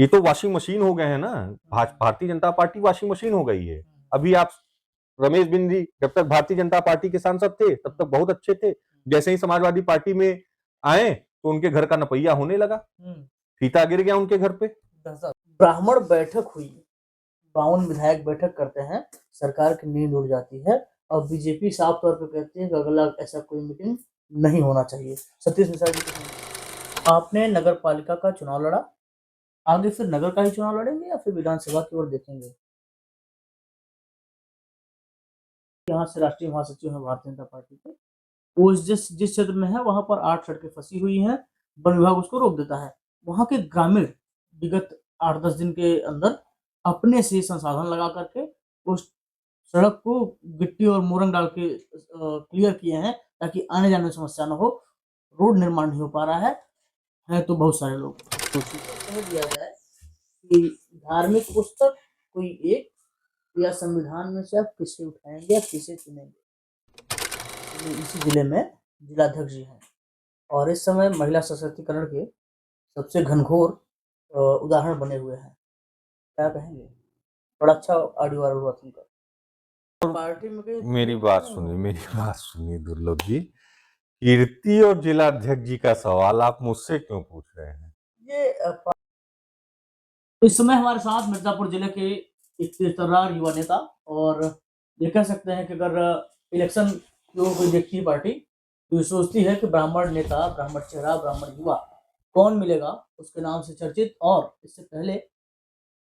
ये तो washing machine हो गए हैं ना, Bharatiya Janata party washing machine हो गई है। अभी आप रमेश बिंदी जब तक भारतीय जनता पार्टी के सांसद थे तब तक बहुत अच्छे थे, जैसे ही समाजवादी पार्टी में आए तो उनके घर का नपैया होने लगा, फीता गिर गया उनके घर पे। ब्राह्मण बैठक हुई, 52 विधायक बैठक करते हैं, सरकार की नींद उड़ जाती है और बीजेपी साफ तौर पर कहती है कि अगला ऐसा कोई मीटिंग नहीं होना चाहिए। सतीश मिश्रा जी, आपने नगर पालिका का चुनाव लड़ा, आगे फिर नगर का ही चुनाव लड़ेंगे या फिर विधानसभा की ओर देखेंगे? यहाँ से राष्ट्रीय महासचिव है भारतीय जनता पार्टी के, वो जिस क्षेत्र में है वहां पर 8 सड़कें फंसी हुई हैं, वन विभाग उसको रोक देता है। वहां के ग्रामीण विगत 8-10 दिन के अंदर अपने से संसाधन लगा करके उस सड़क को गिट्टी और मोरंग डाल के क्लियर किए हैं ताकि आने जाने में समस्या न हो। रोड निर्माण नहीं हो पा रहा है तो बहुत सारे लोग कह दिया जाए कि धार्मिक पुस्तक कोई एक या संविधान में से आप किसे उठाएंगे या किसे चुनेंगे। इसी जिले में जिलाध्यक्ष जी हैं और इस समय महिला सशक्तिकरण के सबसे घनघोर उदाहरण बने हुए हैं। क्या कहेंगे? बड़ा अच्छा ऑडियो वायरल हुआ तुमका। पार्टी में मेरी बात सुनिए दुर्लभ जी, कीर्ति और जिलाध्यक्ष जी का सवाल आप मुझसे क्यों पूछ रहे हैं? ये इस समय हमारे साथ मिर्जापुर जिले के एक तेजतर्रार युवा नेता और ये कह सकते हैं कि अगर इलेक्शन जो कोई देखती है पार्टी तो ये सोचती है कि ब्राह्मण नेता, ब्राह्मण चेहरा, ब्राह्मण युवा कौन मिलेगा उसके नाम से चर्चित, और इससे पहले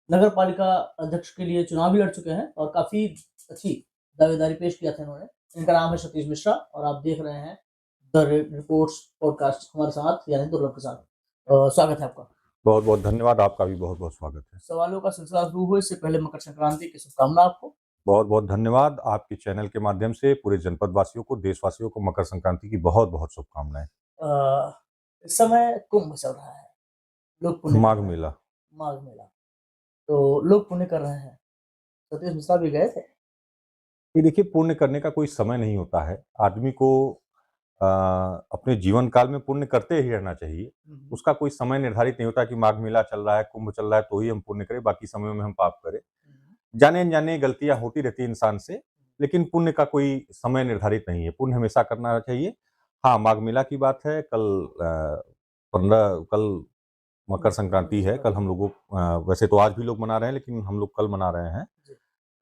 नगर पालिका अध्यक्ष के लिए चुनाव भी लड़ चुके हैं और काफी अच्छी दावेदारी पेश किया था इन्होंने। इनका नाम है सतीश मिश्रा और आप देख रहे हैं द रिपोर्ट्स पॉडकास्ट हमारे साथ यानी दुर्लभ के साथ। स्वागत है आपका। बहुत बहुत धन्यवाद, आपका भी बहुत बहुत स्वागत है। सवालों का सिलसिला शुरू हो इससे पहले मकर संक्रांति की शुभकामना आपको। बहुत बहुत धन्यवाद, आपके चैनल के माध्यम से पूरे जनपद वासियों को, देशवासियों को मकर संक्रांति की बहुत बहुत शुभकामनाएं। इस समय कुंभ चल रहा है, लोग पुण्य माघ मेला तो लोग पुण्य कर रहे हैं। सतीश मिश्रा भी गए थे। ये देखिए, पुण्य करने का कोई समय नहीं होता है। आदमी को अपने जीवन काल में पुण्य करते ही रहना चाहिए। उसका कोई समय निर्धारित नहीं होता कि माघ मेला चल रहा है, कुंभ चल रहा है तो ही हम पुण्य करें, बाकी समय में हम पाप करें। जाने अनजाने गलतियां होती रहती है इंसान से, लेकिन पुण्य का कोई समय निर्धारित नहीं है। पुण्य हमेशा करना चाहिए। हाँ, माघ मेला की बात है, कल मकर संक्रांति है। कल हम लोगों वैसे तो आज भी लोग मना रहे हैं, लेकिन हम लोग कल मना रहे हैं।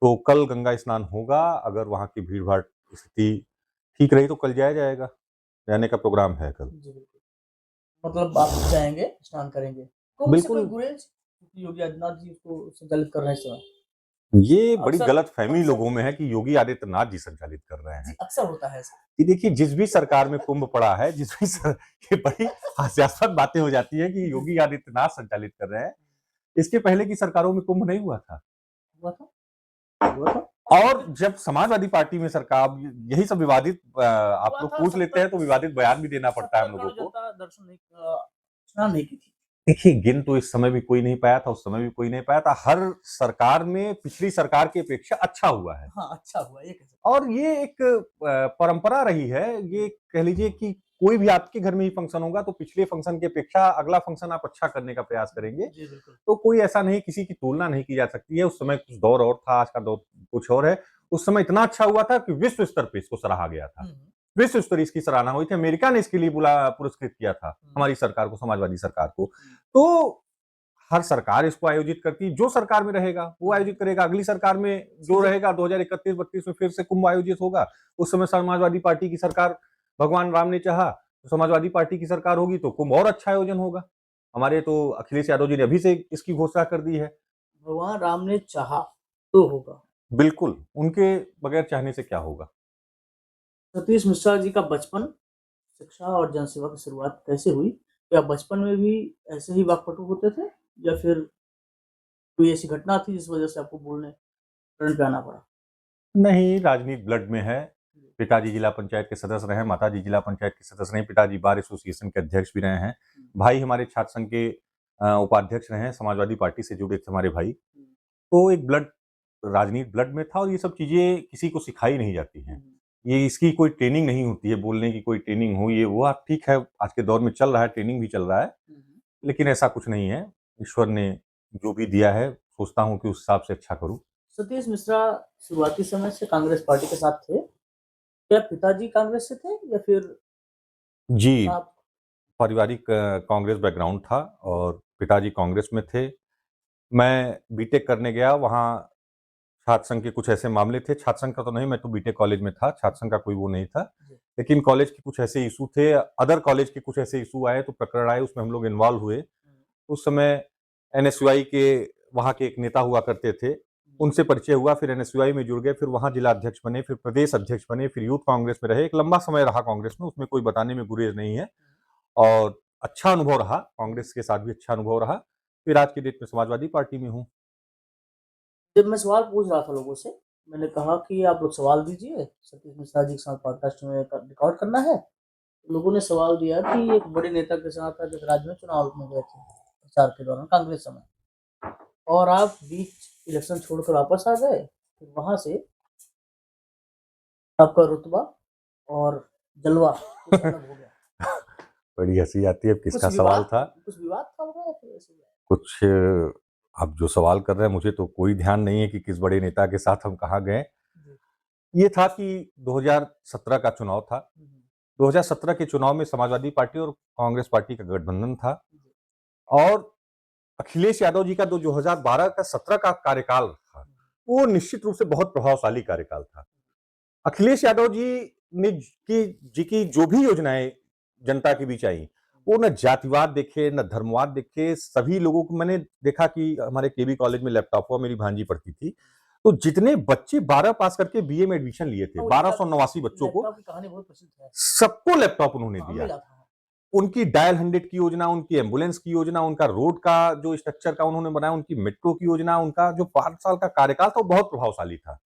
तो कल गंगा स्नान होगा। अगर वहाँ की भीड़ भाड़ स्थिति ठीक रही तो कल जाया जाएगा, जाने का प्रोग्राम है कल। मतलब आप जाएंगे, स्नान करेंगे? बिल्कुल। गुरेज योगी आदित्यनाथ जी को संचालित कर रहे हैं इस समय। ये बड़ी गलतफहमी लोगों में है कि योगी आदित्यनाथ जी संचालित कर रहे हैं। अक्सर होता है ऐसा। कि देखिए, जिस भी सरकार में कुंभ पड़ा है, ये बड़ी हास्यास्पद बातें हो जाती है कि योगी आदित्यनाथ संचालित कर रहे हैं। इसके पहले की सरकारों में कुंभ नहीं हुआ था। और जब समाजवादी पार्टी में सरकार, यही सब विवादित आप लोग पूछ लेते हैं तो विवादित बयान भी देना पड़ता है हम लोगों को। स्नान नहीं की थी। देखिए, गिन तो इस समय भी कोई नहीं पाया था, उस समय भी कोई नहीं पाया था। हर सरकार में पिछली सरकार की अपेक्षा अच्छा हुआ है। हाँ, अच्छा हुआ ये और ये एक परंपरा रही है। ये कह लीजिए कि कोई भी आपके घर में ही फंक्शन होगा तो पिछले फंक्शन की अपेक्षा अगला फंक्शन आप अच्छा करने का प्रयास करेंगे। तो कोई ऐसा नहीं, किसी की तुलना नहीं की जा सकती है। उस समय कुछ दौर और था, आज का दौर कुछ और है। उस समय इतना अच्छा हुआ था कि विश्व स्तर पे इसको सराहा गया था। विश्व स्तरीय इसकी सराहना हुई थी। अमेरिका ने इसके लिए पुरस्कृत किया था हमारी सरकार को, समाजवादी सरकार को। तो हर सरकार इसको आयोजित करती है। जो सरकार में रहेगा वो आयोजित करेगा। अगली सरकार में जो रहेगा 2031-32 में फिर से कुंभ आयोजित होगा। उस समय समाजवादी पार्टी की सरकार, भगवान राम ने चाहा तो समाजवादी पार्टी की सरकार होगी तो कुंभ और अच्छा आयोजन होगा। हमारे तो अखिलेश यादव जी ने अभी से इसकी घोषणा कर दी है। भगवान राम ने चाहा तो होगा। बिल्कुल, उनके बगैर चाहने से क्या होगा। सतीश मिश्रा जी का बचपन, शिक्षा और जनसेवा की शुरुआत कैसे हुई? क्या बचपन में भी ऐसे ही वाक्पटु होते थे या फिर कोई ऐसी घटना थी जिस वजह से आपको बोलने टर्न पे आना पड़ा? नहीं, राजनीति ब्लड में है। पिताजी जिला पंचायत के सदस्य रहे हैं, माताजी जिला पंचायत के सदस्य रहे, पिताजी बार एसोसिएशन के अध्यक्ष भी रहे हैं, भाई हमारे छात्र संघ के उपाध्यक्ष रहे हैं, समाजवादी पार्टी से जुड़े थे हमारे भाई। तो एक राजनीति ब्लड में था और ये सब चीजें किसी को सिखाई नहीं जाती हैं। ये इसकी कोई ट्रेनिंग नहीं होती है, बोलने की कोई ट्रेनिंग हो ये वो। ठीक है, आज के दौर में चल रहा है, ट्रेनिंग भी चल रहा है, लेकिन ऐसा कुछ नहीं है। ईश्वर ने जो भी दिया है सोचता हूँ कि उस हिसाब से अच्छा करूँ। सतीश मिश्रा शुरुआती समय से कांग्रेस पार्टी के साथ थे। क्या पिताजी कांग्रेस से थे या फिर जी, आप? पारिवारिक कांग्रेस बैकग्राउंड था और पिताजी कांग्रेस में थे। मैं बीटेक करने गया, वहाँ छात्र संघ के कुछ ऐसे मामले थे, छात्र संघ का तो नहीं, मैं तो बीटेक कॉलेज में था, छात्र संघ का कोई वो नहीं था। जी। लेकिन कॉलेज के कुछ ऐसे इश्यू थे, अदर कॉलेज के कुछ ऐसे इश्यू आए, तो प्रकरण आए, उसमें हम लोग इन्वॉल्व हुए। उस समय एनएसयूआई के वहाँ के एक नेता हुआ करते थे, उनसे परिचय हुआ, फिर एनएसयूआई में जुड़ गए, फिर वहाँ जिला अध्यक्ष बने, फिर प्रदेश अध्यक्ष बने, फिर यूथ कांग्रेस में रहे, एक लंबा समय रहा कांग्रेस में, उसमें कोई बताने में गुरेज नहीं है और अच्छा अनुभव रहा, कांग्रेस के साथ भी अच्छा अनुभव रहा। फिर आज की डेट में समाजवादी पार्टी में हूँ। जब मैं सवाल पूछ रहा था लोगों से, मैंने कहा कि आप लोग सवाल दीजिए, सतीश मिश्रा जी के साथ पॉडकास्ट में रिकॉर्ड करना है। लोगों ने सवाल दिया कि एक बड़े नेता के साथ आप एक राज्य में चुनाव में गए थे प्रचार के दौरान कांग्रेस समय, और आप बीच इलेक्शन छोड़कर वापस आ गए, फिर वहां से आपका रुतबा और जलवा कुछ अलग हो गया। बड़ी हंसी आती है, कुछ किसका सवाल विवाद था? कुछ विवाद था वहाँ या फिर ऐसे ही? कुछ आप जो सवाल कर रहे हैं मुझे तो कोई ध्यान नहीं है कि किस बड़े नेता के साथ हम कहाँ गए। जी। ये था कि 2017 का चुनाव था। हम्म, 2017 के चुनाव में समाजवादी पार्टी और कांग्रेस पार्टी का गठबंधन था जी, और अखिलेश यादव जी का जो 2012 का 17 का कार्यकाल था, वो निश्चित रूप से बहुत प्रभावशाली कार्यकाल था। अखिलेश यादव जी की जो भी योजनाएं जनता के बीच आई, वो न जातिवाद देखे, न धर्मवाद देखे, सभी लोगों को मैंने देखा कि हमारे केबी कॉलेज में लैपटॉप हुआ, मेरी भांजी पढ़ती थी, तो जितने बच्चे 12 पास करके बीए में एडमिशन लिए थे, हाँ, वो 1289 बच्चों को, लैपटॉप की कहानी बहुत प्रसिद्ध है। सबको लैपटॉप उन्होंने हाँ, दिया। मिला था। उनकी डायल 100 की योजना, उनकी एम्बुलेंस की योजना, उनका रोड का जो स्ट्रक्चर का उन्होंने बनाया, उनकी मेट्रो की योजना, उनका जो 5 साल का कार्यकाल था, वो बहुत प्रभावशाली था।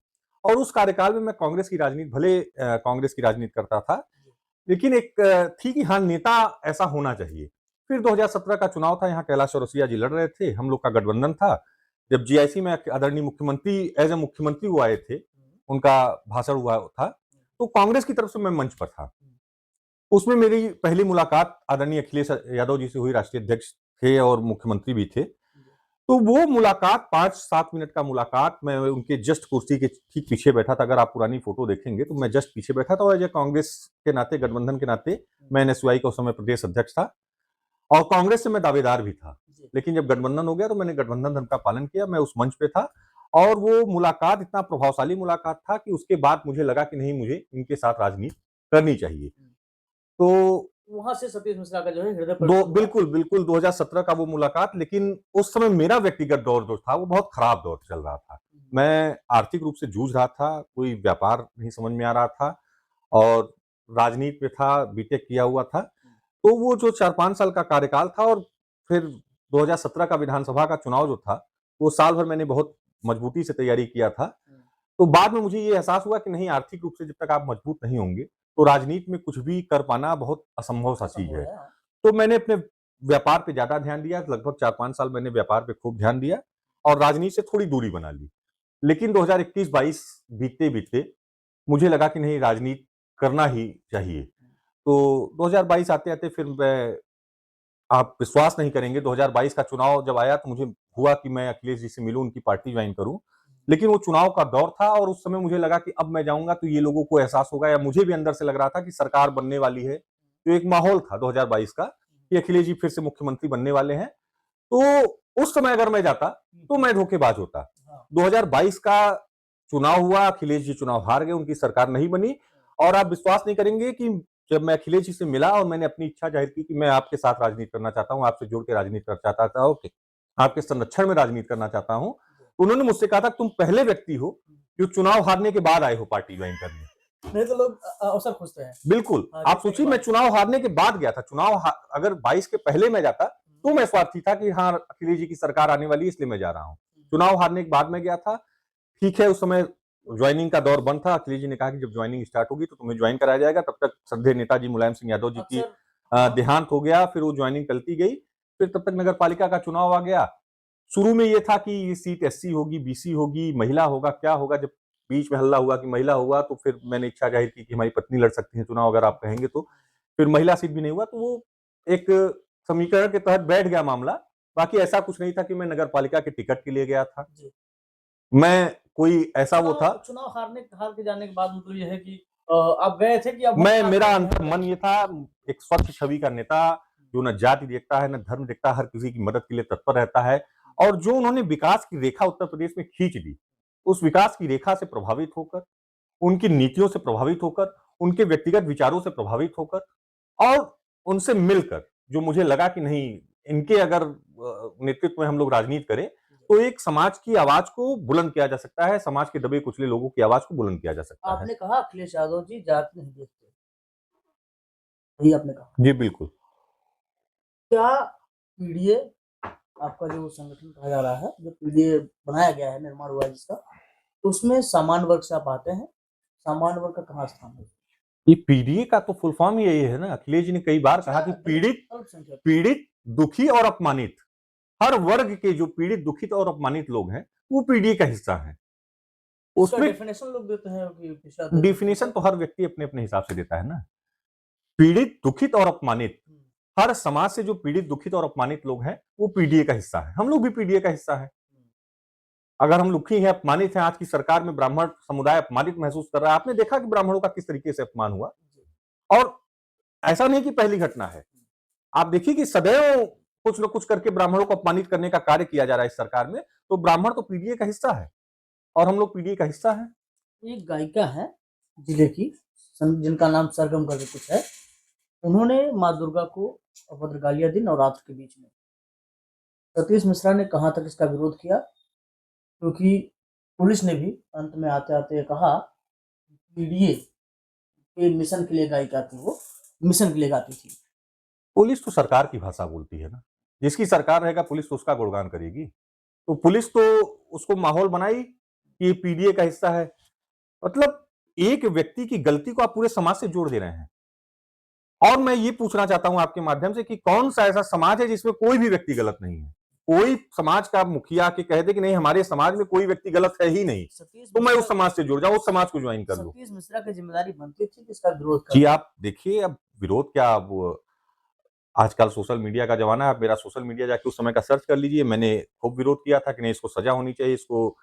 और उस कार्यकाल में मैं कांग्रेस की राजनीति भले कांग्रेस की राजनीति करता था, लेकिन एक थी कि हाँ, नेता ऐसा होना चाहिए। फिर 2017 का चुनाव था, यहाँ कैलाश चौरसिया जी लड़ रहे थे, हम लोग का गठबंधन था। जब जीआईसी में आदरणीय मुख्यमंत्री एज ए मुख्यमंत्री वो आए थे, उनका भाषण हुआ था, तो कांग्रेस की तरफ से मैं मंच पर था। उसमें मेरी पहली मुलाकात आदरणीय अखिलेश यादव जी से हुई, राष्ट्रीय अध्यक्ष थे और मुख्यमंत्री भी थे। तो वो मुलाकात 5-7 मिनट का मुलाकात, मैं उनके जस्ट कुर्सी के ठीक पीछे बैठा था। अगर आप पुरानी फोटो देखेंगे तो मैं जस्ट पीछे बैठा था और एज ए कांग्रेस के नाते, गठबंधन के नाते, मैं एनएसयूआई का उस समय प्रदेश अध्यक्ष था और कांग्रेस से मैं दावेदार भी था। लेकिन जब गठबंधन हो गया तो मैंने गठबंधन धर्म का पालन किया, मैं उस मंच पे था और वो मुलाकात इतना प्रभावशाली मुलाकात था कि उसके बाद मुझे लगा कि नहीं, मुझे इनके साथ राजनीति करनी चाहिए। तो वहां से सतीश मिश्रा का जो है हृदय परिवर्तन हुआ। बिल्कुल, बिल्कुल 2017 का वो मुलाकात, लेकिन उस समय मेरा व्यक्तिगत दौर जो था वो बहुत खराब दौर चल रहा था। मैं आर्थिक रूप से जूझ रहा था, कोई व्यापार नहीं समझ में आ रहा था और राजनीति में था, बीटेक किया हुआ था। तो वो जो 4-5 साल का कार्यकाल था और फिर 2017 का विधानसभा का चुनाव जो था, वो साल भर मैंने बहुत मजबूती से तैयारी किया था। तो बाद में मुझे ये एहसास हुआ कि नहीं, आर्थिक रूप से जब तक आप मजबूत नहीं होंगे, तो राजनीति में कुछ भी कर पाना बहुत असंभव सा चीज़ है। हाँ। तो मैंने अपने व्यापार पे ज़्यादा ध्यान दिया, लगभग 4-5 साल मैंने व्यापार पे खूब ध्यान दिया और राजनीति से थोड़ी दूरी बना ली। लेकिन 2021-22 बीतते-बीतते मुझे लगा कि नहीं, राजनीति करना ही चाहिए। तो 2022 आते-आते फिर मैं, आप विश्वास नहीं करेंगे, 2022 का चुनाव जब आया तो मुझे हुआ कि मैं अखिलेश जी से मिलूँ, उनकी पार्टी ज्वाइन करूँ। लेकिन वो चुनाव का दौर था और उस समय मुझे लगा कि अब मैं जाऊँगा तो ये लोगों को एहसास होगा, या मुझे भी अंदर से लग रहा था कि सरकार बनने वाली है। तो एक माहौल था 2022 का कि अखिलेश जी फिर से मुख्यमंत्री बनने वाले हैं। तो उस समय अगर मैं जाता तो मैं धोखेबाज होता। 2022 का चुनाव हुआ, अखिलेश जी चुनाव हार गए, उनकी सरकार नहीं बनी और आप विश्वास नहीं करेंगे कि जब मैं अखिलेश जी से मिला और मैंने अपनी इच्छा जाहिर की कि मैं आपके साथ राजनीति करना चाहता हूँ, आपसे जुड़ के राजनीति करना चाहता हूँ, आपके संरक्षण में राजनीति करना चाहता हूँ, तो उन्होंने मुझसे कहा था तुम पहले व्यक्ति हो जो चुनाव हारने के बाद आए हो पार्टी ज्वाइन करने। नहीं तो लोग अवसर खोजते हैं। बिल्कुल, आप सोचिए, मैं चुनाव हारने के बाद गया था। अगर 22 के पहले मैं जाता तो मैं स्वार्थी था कि हाँ, अखिलेश जी की सरकार आने वाली है इसलिए मैं जा रहा हूँ। चुनाव हारने के बाद मैं गया था। ठीक है, उस समय ज्वाइनिंग का दौर बंद था। अखिलेश जी ने कहा कि जब ज्वाइनिंग स्टार्ट होगी तो तुम्हें ज्वाइन कराया जाएगा। तब तक श्रद्धेय नेताजी मुलायम सिंह यादव जी की देहांत हो गया, फिर वो ज्वाइनिंग टलती गई। फिर तब तक नगर पालिका का चुनाव आ गया। शुरू में ये था कि ये सीट एससी होगी, बीसी होगी, महिला होगा, क्या होगा। जब बीच में हल्ला हुआ कि महिला हुआ तो फिर मैंने इच्छा जाहिर की कि हमारी पत्नी लड़ सकती है चुनाव अगर आप कहेंगे तो। फिर महिला सीट भी नहीं हुआ तो वो एक समीकरण के तहत बैठ गया मामला बाकी ऐसा कुछ नहीं था कि मैं नगर पालिका के टिकट के लिए गया था। जी। मैं कोई ऐसा वो था, चुनाव हार के जाने के बाद मतलब ये है कि आप गए थे कि अब हम मैं हार मेरा गए अंतर हैं? मन ये था, एक स्वच्छ छवि का नेता जो न जाति देखता है, न धर्म देखता है, हर किसी की मदद के लिए तत्पर रहता है और जो उन्होंने विकास की रेखा उत्तर प्रदेश में खींच दी, उस विकास की रेखा से प्रभावित होकर, उनकी नीतियों से प्रभावित होकर, उनके व्यक्तिगत विचारों से प्रभावित होकर और उनसे मिलकर जो मुझे लगा कि नहीं, इनके अगर नेतृत्व में हम लोग राजनीति करें, तो एक समाज की आवाज को बुलंद किया जा सकता है, समाज के दबे कुचले लोगों की आवाज को बुलंद किया जा सकता है। आपने कहा अखिलेश यादव जी जाति नहीं देखते, यही आपने कहा। जी, बिल्कुल। क्या पीडीए आपका जो संगठन कहा जा रहा है, जो पीडीए बनाया गया है, निर्माण हुआ है जिसका, उसमें सामान्य वर्ग से आप आते हैं, सामान्य वर्ग का कहाँ स्थान है? ये पीडीए का तो फुल फॉर्म ही यही है ना, अखिलेश जी ने कई बार कहा कि पीड़ित अल्पसंख्यक। पीड़ित, दुखी और अपमानित, हर वर्ग के जो पीड़ित, दुखित और अपमानित लोग हैं, वो पीडीए का हिस्सा हैं। उसका उसमें डेफिनेशन लोग देते हैं कि पिछड़ा दलित डेफिनेशन तो हर व्यक्ति अपने-अपने हिसाब से देता है ना। पीड़ित, दुखित और अपमानित, हर समाज से जो पीड़ित, दुखित और अपमानित लोग हैं, वो पीडीए का हिस्सा है। हम लोग भी पीडीए का हिस्सा हैं। अगर हम दुखी हैं, अपमानित हैं, आज की सरकार में ब्राह्मण समुदाय अपमानित महसूस कर रहा है। आपने देखा कि ब्राह्मणों का किस तरीके से अपमान हुआ और ऐसा नहीं कि पहली घटना है। आप देखिए कि सदैव कुछ न कुछ करके ब्राह्मणों को अपमानित करने का कार्य किया जा रहा है इस सरकार में, तो ब्राह्मण तो पीडीए का हिस्सा है और हम लोग पीडीए का हिस्सा हैं। एक गायिका है जिले की, जिनका नाम सरगम करके कुछ है, उन्होंने माँ दुर्गा को अभद्र गालियां दी नवरात्र के बीच में। सतीश मिश्रा ने कहाँ तक इसका विरोध किया, क्योंकि पुलिस ने भी अंत में आते-आते कहा, पीडीए के मिशन के लिए गायिका थी वो, मिशन के लिए गाती थी। पुलिस तो सरकार की भाषा बोलती है ना, जिसकी सरकार रहेगा पुलिस तो उसका गुणगान करेगी। तो पुलिस तो उसको माहौल बनाई कि ये पीडीए का हिस्सा है। मतलब एक व्यक्ति की गलती को आप पूरे समाज से जोड़ दे रहे हैं। और मैं ये पूछना चाहता हूं आपके माध्यम से कि कौन-सा ऐसा समाज है जिसमें कोई भी व्यक्ति गलत नहीं है? कोई समाज का मुखिया आके कह दे कि नहीं हमारे समाज में कोई व्यक्ति गलत है ही नहीं, तो मैं उस समाज से जुड़ जाऊँ, उस समाज को ज्वाइन कर लूँ। सतीश मिश्रा की जिम्मेदारी बनती थी कि इसका विरोध जी, करना। आप देखिए अब विरोध क्या, अब आजकल सोशल मीडिया का ज़माना है, आप मेरा सोशल मीडिया जाके उस समय का सर्च कर लीजिए, मैंने खूब विरोध किया था कि नहीं इसको सज़ा होनी चाहिए, इसको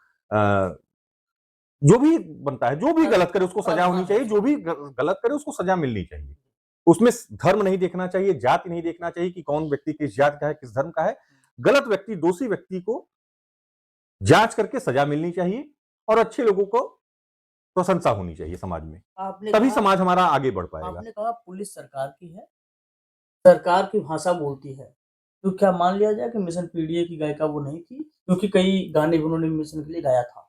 जो भी बनता है, जो भी गलत करे उसको सज़ा होनी चाहिए, जो भी गलत करे उसको सज़ा मिलनी चाहिए। उसमें धर्म नहीं देखना चाहिए, जाति नहीं देखना चाहिए कि कौन व्यक्ति किस जाति का है, किस धर्म का है। गलत व्यक्ति, दोषी व्यक्ति को जाँच करके सज़ा मिलनी चाहिए और अच्छे लोगों को प्रशंसा होनी चाहिए समाज में। आपने तभी कहा समाज हमारा आगे बढ़ पाएगा। आपने कहा पुलिस सरकार की है, सरकार की भाषा बोलती है। तो क्या मान लिया जाए कि मिशन पीडीए की गायिका वो नहीं थी? क्योंकि कई गाने भी उन्होंने मिशन के लिए गाया था।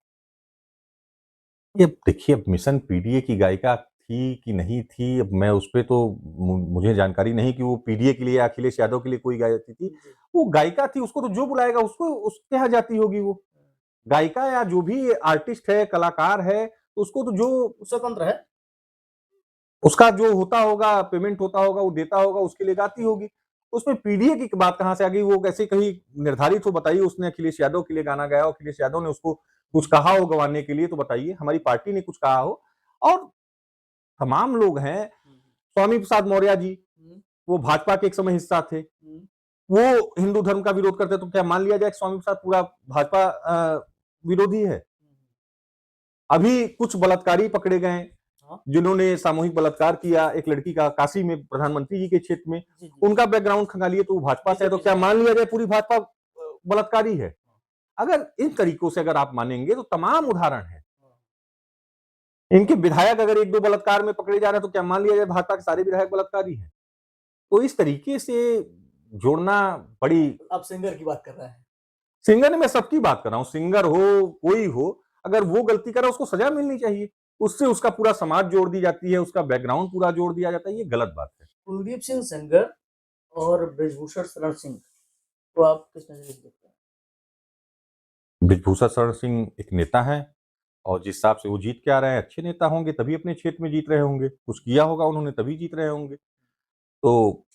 ये देखिए, अब मिशन पीडीए की गायिका थी कि नहीं थी, अब मैं उसपे तो मुझे जानकारी नहीं कि वो पीडीए के लिए या अखिलेश यादव के लिए कोई गाती थी। वो गायिका थी, उसको तो जो बुलाएगा उसको उसके यहाँ जाती होगी वो। गायिका या जो भी आर्टिस्ट है, कलाकार है, तो उसको तो जो स्वतंत्र है। उसका जो होता होगा, पेमेंट होता होगा, वो देता होगा, उसके लिए गाती होगी। उसमें पीडीए की बात कहाँ से आ गई? वो कैसे कहीं निर्धारित हो, बताइए? उसने अखिलेश यादव के लिए गाना गाया हो, अखिलेश यादव ने उसको कुछ कहा हो गवाने के लिए तो बताइए? हमारी पार्टी ने कुछ कहा हो? और तमाम लोग हैं, स्वामी प्रसाद मौर्य जी, वो भाजपा के एक समय हिस्सा थे। वो हिंदू धर्म का विरोध करते, तो क्या मान लिया जाए कि स्वामी प्रसाद पूरा भाजपा विरोधी है? अभी कुछ बलात्कारी पकड़े गए, हाँ। जिन्होंने सामूहिक बलात्कार किया एक लड़की का काशी में, प्रधानमंत्री जी के क्षेत्र में। उनका बैकग्राउंड खंगालिए तो वो भाजपा से है, तो क्या मान लिया जाए पूरी भाजपा बलात्कारी है? अगर इन तरीकों से अगर आप मानेंगे तो तमाम उदाहरण हैं। इनके विधायक अगर 1-2 बलात्कार में पकड़े जा रहे हैं, तो क्या मान लिया जाए भाजपा के सारे विधायक बलात्कारी हैं? तो इस तरीके से जोड़ना बड़ी, आप सिंगर की बात कर रहे हैं। सिंगर नहीं, मैं सबकी बात कर रहा हूँ, सिंगर हो, कोई हो, अगर वो गलती करे उसको सजा मिलनी चाहिए। उससे उसका पूरा समाज जोड़ दी जाती है, उसका बैकग्राउंड पूरा जोड़ दिया जाता है, ये गलत बात है। कुलदीप सिंह सेंगर और ब्रजभूषण शरण सिंह को आप किस नजरिए से देखते हैं? बृजभूषण शरण सिंह एक नेता हैं और जिस हिसाब से वो जीत के आ रहे हैं, अच्छे नेता होंगे तभी अपने क्षेत्र में जीत रहे होंगे, कुछ किया होगा उन्होंने तभी जीत रहे होंगे। तो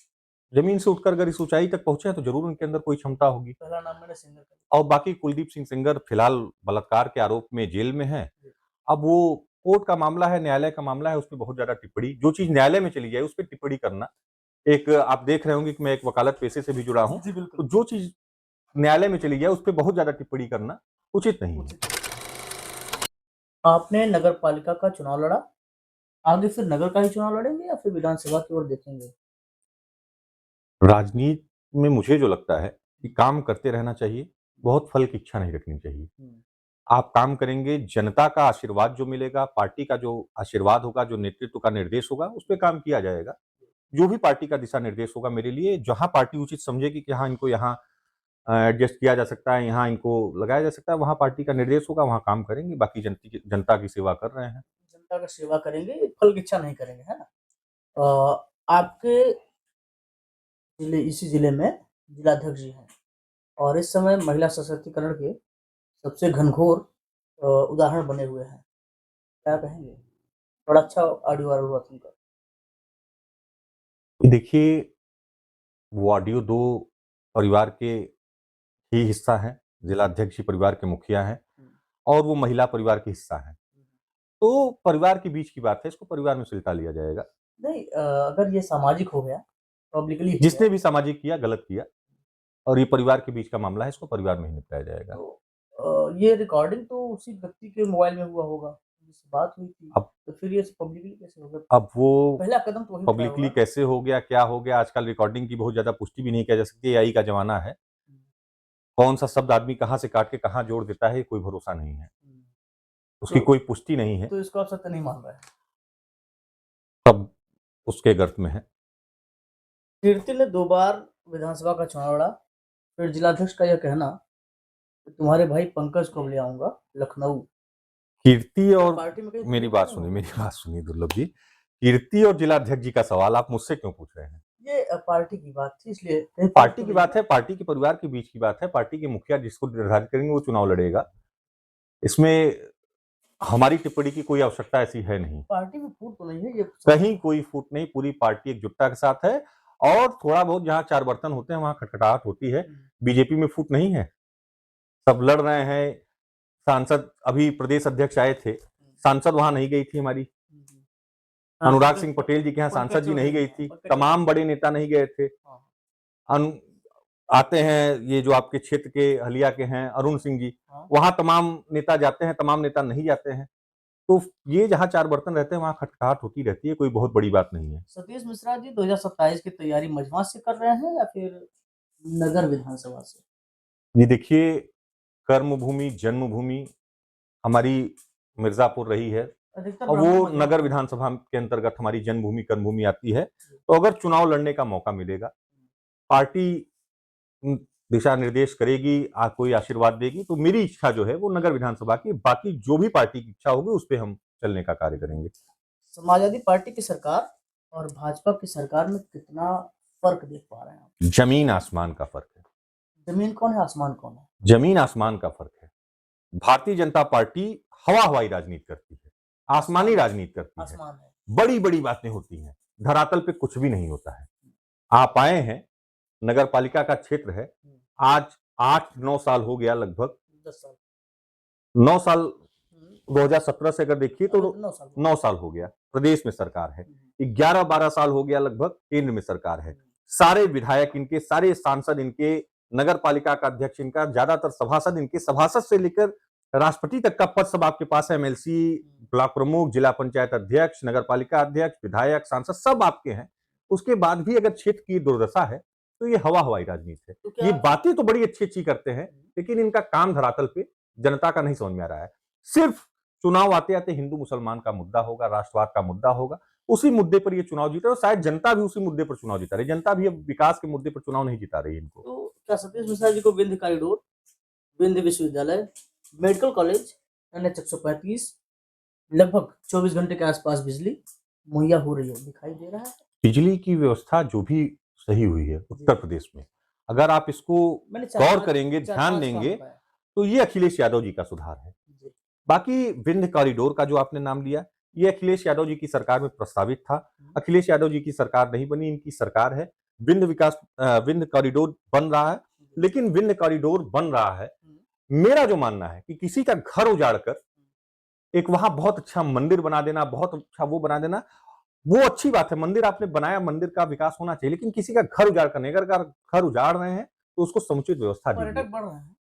जमीन से उठकर अगर इस ऊंचाई तक पहुंचे हैं तो जरूर उनके अंदर कोई क्षमता होगी। पहला नाम मैंने सिंगर का और बाकी कुलदीप सिंह सेंगर फिलहाल बलात्कार के आरोप में जेल में हैं। अब वो कोर्ट का मामला है, न्यायालय का मामला है, उसपे बहुत ज्यादा टिप्पणी, जो चीज न्यायालय में चली जाए उस पर टिप्पणी करना, एक आप देख रहे होंगे कि मैं एक वकालत पेशे से भी जुड़ा हूं, जी तो बिल्कुल। जो चीज न्यायालय में चली जाए, उस पर बहुत ज्यादा टिप्पणी करना उचित नहीं है। आपने नगर पालिका का चुनाव लड़ा, आगे फिर नगर का ही चुनाव लड़ेंगे या फिर विधानसभा की ओर देखेंगे? राजनीति में मुझे जो लगता है कि काम करते रहना चाहिए, बहुत फल की इच्छा नहीं रखनी चाहिए। आप काम करेंगे, जनता का आशीर्वाद जो मिलेगा, पार्टी का जो आशीर्वाद होगा, जो नेतृत्व का निर्देश होगा, उस पे काम किया जाएगा। जो भी पार्टी का दिशा निर्देश होगा मेरे लिए, जहाँ पार्टी उचित समझेगी कि हाँ, इनको यहाँ एडजस्ट किया जा सकता है, यहाँ इनको लगाया जा सकता है, वहाँ पार्टी का निर्देश होगा, वहाँ काम करेंगे। बाकी जनता की सेवा कर रहे हैं। जनता का सेवा करेंगे, फल की इच्छा नहीं करेंगे, है ना? आपके इसी जिले में जिलाध्यक्ष जी हैं और इस समय महिला सशक्तिकरण के सबसे घनघोर उदाहरण बने हुए हैं। क्या कहेंगे? बड़ा अच्छा ऑडियो वायरल हुआ तुमका। देखिए, वो ऑडियो 2 परिवार के ही हिस्सा है। जिलाध्यक्ष जी परिवार के मुखिया हैं और वो महिला परिवार के हिस्सा हैं। तो परिवार के बीच की बात है, इसको परिवार में सुलझा लिया जाएगा। नहीं, अगर ये सामाजिक हो गया, पब्लिकली हो जिसने गया, भी सामाजिक किया, गलत किया और ये परिवार के बीच का मामला है, इसको परिवार में ही निपटाया जाएगा। तो ये रिकॉर्डिंग तो उसी व्यक्ति के मोबाइल में हुआ होगा, जिससे बात हुई थी। अब तो फिर ये पब्लिकली कैसे होगा? अब वो पहला कदम तो वही उठाया पब्लिकली होगा। कैसे हो गया, क्या हो गया, आजकल रिकॉर्डिंग की बहुत ज़्यादा पुष्टि भी नहीं किया जा सकती, एआई का ज़माना है। कौन-सा शब्द आदमी कहाँ से काट के कहाँ जोड़ देता है, कोई भरोसा नहीं है। उसकी कोई पुष्टि नहीं है, तो इसको आप सत्य नहीं मान रहे हैं? सब उसके गर्त में है। कीर्ति ने 2 बार विधानसभा का चुनाव लड़ा, फिर जिलाध्यक्ष का यह कहना कि तुम्हारे भाई पंकज को ले आऊँगा लखनऊ। कीर्ति और पार्टी में कहीं मेरी फूट बात नहीं सुनिए, होगी? मेरी बात सुनिए दुर्लभ जी। कीर्ति और जिलाध्यक्ष जी का सवाल आप मुझसे क्यों पूछ रहे हैं? ये पार्टी की बात थी, इसलिए कहीं फूट पार्टी तो की नहीं बात है, पार्टी के परिवार के बीच की बात है, पार्टी के मुखिया जिसको निर्धारित करेंगे वो चुनाव लड़ेगा। इसमें हमारी टिप्पणी की कोई आवश्यकता ऐसी है नहीं। पार्टी में फूट तो नहीं है, ये कहीं कोई फूट नहीं, पूरी पार्टी एकजुटता के साथ है और थोड़ा बहुत जहाँ 4 बर्तन होते हैं, वहाँ खटखटाहट होती है। बीजेपी में फूट नहीं है। सब लड़ रहे हैं। सांसद अभी प्रदेश अध्यक्ष आए थे, सांसद वहाँ नहीं गई थी हमारी। अनुराग सिंह पटेल जी के यहाँ सांसद जी नहीं गई थी, तमाम बड़े नेता नहीं गए थे। अनु आते हैं ये जो आपके क्षेत्र के हलिया के हैं अरुण सिंह जी, वहाँ तमाम नेता जाते हैं, तमाम नेता नहीं जाते हैं। तो ये जहाँ 4 बर्तन रहते हैं, वहाँ खटखटाहट होती रहती है, कोई बहुत बड़ी बात नहीं है। सतीश मिश्रा जी 2027 की तैयारी मजमा से कर रहे हैं या फिर नगर विधानसभा से? ये देखिए, कर्मभूमि, जन्मभूमि हमारी मिर्ज़ापुर रही है अधिकतर और वो ब्राह्मण मजमा नगर से। विधानसभा के अंतर्गत हमारी जन्मभूमि, कर्मभूमि आती है। तो अगर चुनाव लड़ने का मौका मिलेगा, पार्टी दिशा निर्देश करेगी, कोई आशीर्वाद देगी, तो मेरी इच्छा जो है वो नगर विधानसभा की, बाकी जो भी पार्टी की इच्छा होगी उस पे हम चलने का कार्य करेंगे। समाजवादी पार्टी की सरकार और भाजपा की सरकार में कितना फर्क देख पा रहे हैं आप? जमीन आसमान का फर्क है। जमीन कौन है, आसमान कौन है? जमीन आसमान का फर्क है। भारतीय जनता पार्टी हवा-हवाई राजनीति करती है, आसमानी राजनीति करती है। आसमान है। बड़ी-बड़ी बातें होती हैं, धरातल पे कुछ भी नहीं होता है। आप आए हैं, नगर पालिका का क्षेत्र है, आज 8-9 साल हो गया लगभग। 10 साल। 9 साल 2017 से अगर देखिए तो 9 साल। 9 साल हो गया, प्रदेश में सरकार है। 11-12 साल हो गया लगभग केंद्र में सरकार है। सारे विधायक इनके, सारे सांसद इनके, नगर पालिका का अध्यक्ष इनका, ज्यादातर सभासद इनके, सभासद से लेकर राष्ट्रपति तक का पद सब आपके पास है। एमएलसी, ब्लॉक प्रमुख, जिला पंचायत अध्यक्ष, नगर पालिका अध्यक्ष, विधायक, सांसद सब आपके हैं। उसके बाद भी अगर क्षेत्र की दुर्दशा है तो ये हवा हवाई राजनीति है। ये बातें तो बड़ी अच्छी अच्छी करते हैं, लेकिन इनका काम धरातल पे जनता का नहीं समझ में आ रहा है। सिर्फ चुनाव आते आते हिंदू मुसलमान का मुद्दा होगा, राष्ट्रवाद का मुद्दा होगा, उसी मुद्दे पर ये चुनाव जीता और शायद जनता भी उसी मुद्दे पर चुनाव जिता रही। जनता भी अब विकास के मुद्दे पर चुनाव नहीं जिता रही है इनको। तो क्या सतीश मिश्रा जी को विंध्य कॉरिडोर, विंध्य विश्वविद्यालय, मेडिकल कॉलेज, NH 135, लगभग 24 घंटे के आसपास बिजली मुहैया हो रही है, दिखाई दे रहा है? बिजली की व्यवस्था जो भी सही हुई है उत्तर प्रदेश में, अगर आप इसको गौर करेंगे, ध्यान देंगे, तो ये अखिलेश यादव जी का सुधार है। बाकी विंध्य कॉरिडोर का जो आपने नाम लिया, ये अखिलेश यादव जी की सरकार में प्रस्तावित था। अखिलेश यादव जी की सरकार नहीं बनी, इनकी सरकार है। विंध्य कॉरिडोर बन रहा है, लेकिन विंध्य कॉरिडोर बन रहा है, मेरा जो मानना है कि किसी का घर उजाड़ कर एक वहां बहुत अच्छा मंदिर बना देना, बहुत अच्छा वो बना देना, वो अच्छी बात है। मंदिर आपने बनाया, मंदिर का विकास होना चाहिए, लेकिन किसी का घर उजाड़ करने, अगर घर उजाड़ रहे हैं तो उसको समुचित व्यवस्था दीजिए। पर्यटक बढ़ रहे हैं।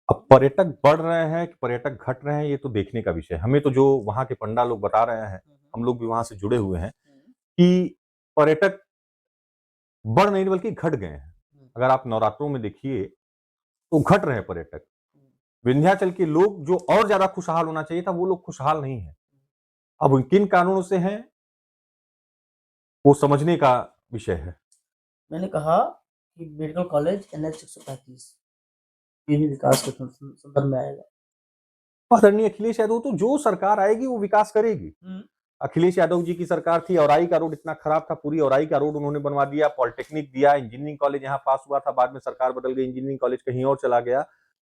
अब पर्यटक बढ़ रहे हैं कि पर्यटक घट रहे हैं, ये तो देखने का विषय है। हमें तो जो वहाँ के पंडा लोग बता रहे हैं, हम लोग भी वहाँ से जुड़े हुए हैं, कि पर्यटक बढ़ नहीं बल्कि घट गए हैं। अगर आप नवरात्रों में देखिए, तो घट रहे हैं पर्यटक। विंध्याचल के लोग जो और ज़्यादा खुशहाल होना चाहिए था, वो लोग खुशहाल नहीं हैं। अब उन किन कारणों से हैं, वो समझने का विषय है। मैंने कहा कि मेडिकल कॉलेज NH 135 ये भी विकास के संदर्भ में आएगा। आदरणीय अखिलेश यादव, तो जो सरकार आएगी वो विकास करेगी। अखिलेश यादव जी की सरकार थी, औराई का रोड इतना खराब था, पूरी औराई का रोड उन्होंने बनवा दिया, पॉलिटेक्निक दिया, इंजीनियरिंग कॉलेज यहाँ पास हुआ था, बाद में सरकार बदल गई, इंजीनियरिंग कॉलेज कहीं और चला गया।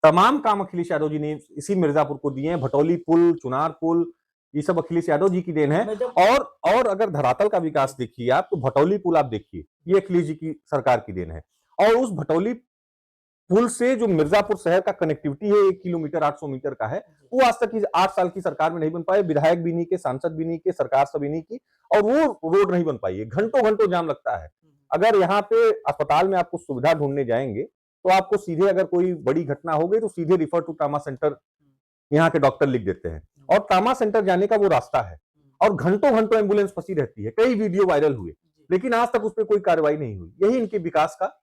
तमाम काम अखिलेश यादव जी ने इसी मिर्जापुर को दिए हैं। भटौली पुल, चुनार पुल, ये सब अखिलेश यादव जी की देन है। और अगर धरातल का विकास देखिए आप, तो भटौली पुल आप देखिए, ये अखिलेश जी की सरकार की देन है। और उस भटौली पुल से जो मिर्जापुर शहर का कनेक्टिविटी है 1 किलोमीटर 800 मीटर का है, वो आज तक की 8 साल की सरकार में नहीं बन पाए। विधायक भी नहीं के, सांसद भी नहीं के, सरकार सभी नहीं की, और वो रोड नहीं बन पाई है। घंटों-घंटों जाम लगता है। अगर यहाँ पे अस्पताल में आपको सुविधा ढूंढने जाएंगे, तो आपको सीधे अगर कोई बड़ी घटना हो गई तो सीधे रिफर टू ट्रामा सेंटर यहाँ के डॉक्टर लिख देते हैं, और ट्रामा सेंटर जाने का वो रास्ता है, और घंटों-घंटों एम्बुलेंस फंसी रहती है। कई वीडियो वायरल हुए, लेकिन आज तक उस पर कोई कार्रवाई नहीं हुई। यही इनके विकास का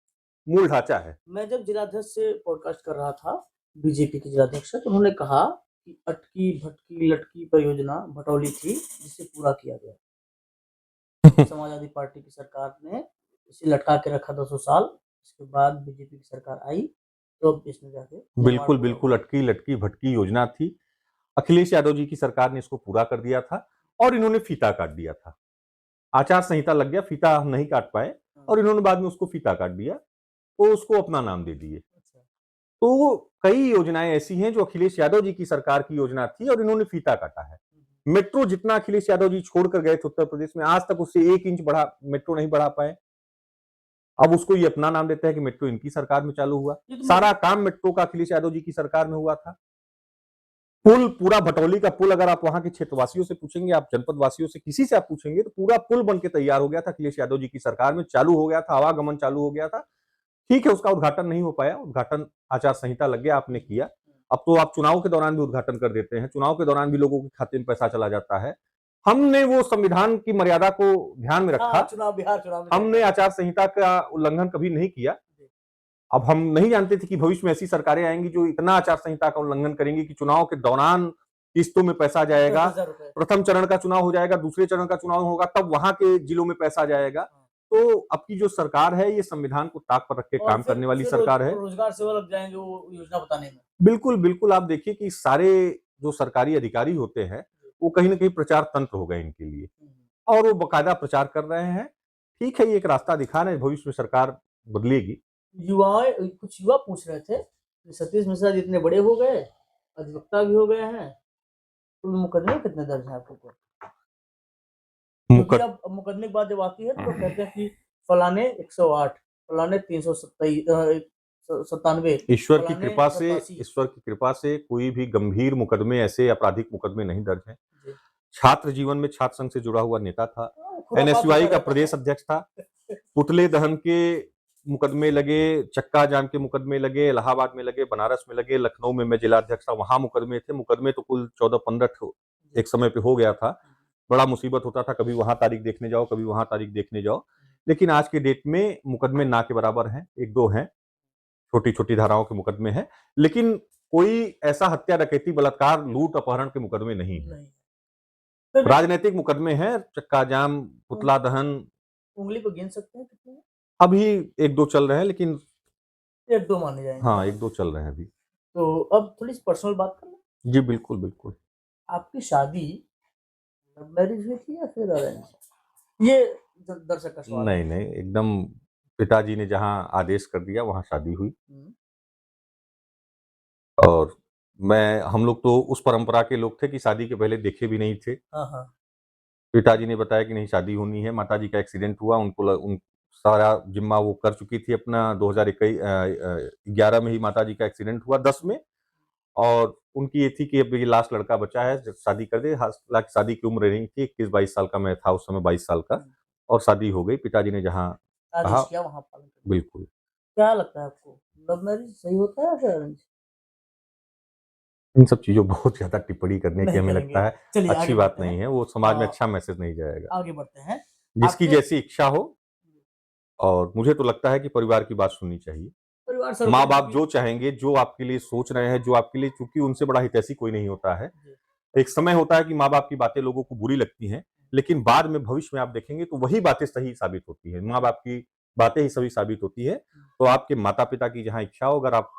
मूल ढांचा है। मैं जब जिलाध्यक्ष से पॉडकास्ट कर रहा था, बीजेपी के जिलाध्यक्ष, तो उन्होंने कहा कि अटकी भटकी लटकी परियोजना भटौली थी, जिसे पूरा किया गया। समाजवादी पार्टी की सरकार ने इसे लटका के रखा 200 साल, इसके बाद बीजेपी की सरकार आई, तो अब इसमें जाके बिल्कुल बिल्कुल अटकी लटकी भटकी योजना थी। अखिलेश यादव जी की सरकार ने इसको पूरा कर दिया था, और इन्होंने फीता काट दिया था। आचार संहिता लग गया, फीता हम नहीं काट पाए, और इन्होंने बाद में उसको फीता काट दिया, तो उसको अपना नाम दे दिए। तो कई योजनाएं ऐसी हैं जो अखिलेश यादव जी की सरकार की योजना थी, और इन्होंने फीता काटा है। मेट्रो जितना अखिलेश यादव जी छोड़कर गए थे उत्तर प्रदेश में, आज तक उससे 1 इंच बढ़ा मेट्रो नहीं बढ़ा पाए। अब उसको ये अपना नाम देते हैं कि मेट्रो इनकी सरकार में चालू हुआ। सारा काम मेट्रो का अखिलेश यादव जी की सरकार में हुआ था। पुल, पूरा भटौली का पुल, अगर आप वहां के क्षेत्रवासियों से पूछेंगे, आप जनपद वासियों से किसी से आप पूछेंगे, तो पूरा पुल बन के तैयार हो गया था, अखिलेश यादव जी की सरकार में चालू हो गया था, आवागमन चालू हो गया था। ठीक है, उसका उद्घाटन नहीं हो पाया, उद्घाटन आचार संहिता लग गया, आपने किया। अब तो आप चुनाव के दौरान भी उद्घाटन कर देते हैं, चुनाव के दौरान भी लोगों के खाते में पैसा चला जाता है। हमने वो संविधान की मर्यादा को ध्यान में रखा, चुनाव हमने आचार संहिता का उल्लंघन कभी नहीं किया। अब हम नहीं जानते थे कि भविष्य में ऐसी सरकारें आएंगी जो इतना आचार संहिता का उल्लंघन करेंगी कि चुनाव के दौरान किस्तों में पैसा जाएगा, प्रथम चरण का चुनाव हो जाएगा, दूसरे चरण का चुनाव होगा, तब वहां के जिलों में पैसा जाएगा। तो अब की जो सरकार है, ये संविधान को ताक पर रख के काम करने वाली सरकार है। रोजगार सेवा लग जाएंगे वो योजना बताने में। बिल्कुल बिल्कुल, आप देखिए कि सारे जो सरकारी अधिकारी होते हैं, वो कहीं ना कहीं प्रचार तंत्र हो गए इनके लिए, और वो बकायदा प्रचार कर रहे हैं। ठीक है, ये एक रास्ता दिखा रहे हैं, भविष्य में सरकार बदलेगी। कुछ युवा पूछ रहे थे कि सतीश मिश्रा जितने बड़े हो गए, अधिवक्ता भी हो गए हैं, तो मुकदमे कितने दर्ज हैं आपके ऊपर? क्योंकि अब मुकदमे की बात जब आती है तो कहते हैं कि फलाने 108, फलाने 397, ईश्वर की कृपा से कोई भी गंभीर मुकदमे, ऐसे आपराधिक मुकदमे नहीं दर्ज हैं। छात्र जीवन में छात्र संघ से जुड़ा हुआ नेता था, NSUI का प्रदेश अध्यक्ष था, पुतले दहन के मुकदमे लगे, चक्का जाम के मुकदमे लगे, इलाहाबाद में लगे, बनारस में लगे, लखनऊ में मैं जिला अध्यक्ष था, वहां मुकदमे थे। मुकदमे तो कुल 14-15 एक समय पे हो गया था। बड़ा मुसीबत होता था, कभी वहां तारीख देखने जाओ, कभी वहां तारीख देखने जाओ। लेकिन आज के डेट में मुकदमे ना के बराबर हैं, 1-2 हैं, छोटी छोटी धाराओं के मुकदमे हैं, लेकिन कोई ऐसा हत्या, डकैती, बलात्कार, लूट, अपहरण के मुकदमे नहीं है। राजनीतिक मुकदमे हैं, चक्का जाम, पुतला दहन। उंगली को गिन सकते हैं कितने? अभी 1-2 चल रहे हैं, लेकिन 1-2 माने जाएंगे। हाँ, 1-2 चल रहे हैं अभी। तो अब थोड़ी पर्सनल बात कर लें। जी बिल्कुल बिल्कुल। आपकी शादी लव मैरिज हुई थी या फिर अरेंज? ये दर्शक का सवाल नहीं नहीं, एकदम पिताजी ने जहां आदेश कर दिया वहां शादी हुई। और हम लोग तो उस परंपरा के लोग थे कि शादी के पहले देखे भी नहीं थे। पिताजी ने बताया कि नहीं शादी होनी है। माताजी का एक्सीडेंट हुआ, उन सारा जिम्मा वो कर चुकी थी अपना। 2011 में ही माताजी का एक्सीडेंट हुआ, 10 में। और उनकी ये थी कि अब ये लास्ट लड़का बचा है, शादी कर दे। हालांकि शादी की उम्र नहीं थी, 21-22 साल का मैं था उस समय, 22 साल का, और शादी हो गई। पिताजी ने जहाँ कहा, वहां बिल्कुल। क्या लगता है आपको, लव मैरिज सही होता है या फिर अरेंज? इन सब चीज़ों पर बहुत ज़्यादा टिप्पणी करने की नहीं हमें करेंगे। लगता है चलिए आगे अच्छी बात बढ़ते नहीं हैं। है, वो समाज में अ, अच्छा मैसेज नहीं जाएगा। आगे बढ़ते हैं। जिसकी आपके जैसी इच्छा हो, और मुझे तो लगता है कि परिवार की बात सुननी चाहिए। परिवार सर्वोपरि माँ-बाप क्योंकि जो चाहेंगे, जो आपके लिए सोच रहे हैं, जो आपके लिए, चूँकि उनसे बड़ा हितैषी कोई नहीं होता है। जी, एक समय होता है कि माँ-बाप की बातें लोगों को बुरी लगती हैं, लेकिन बाद में भविष्य में आप देखेंगे तो वही बातें सही साबित होती हैं। माँ-बाप की बातें ही सही साबित होती है। तो आपके माता-पिता की जहाँ इच्छा हो, अगर आप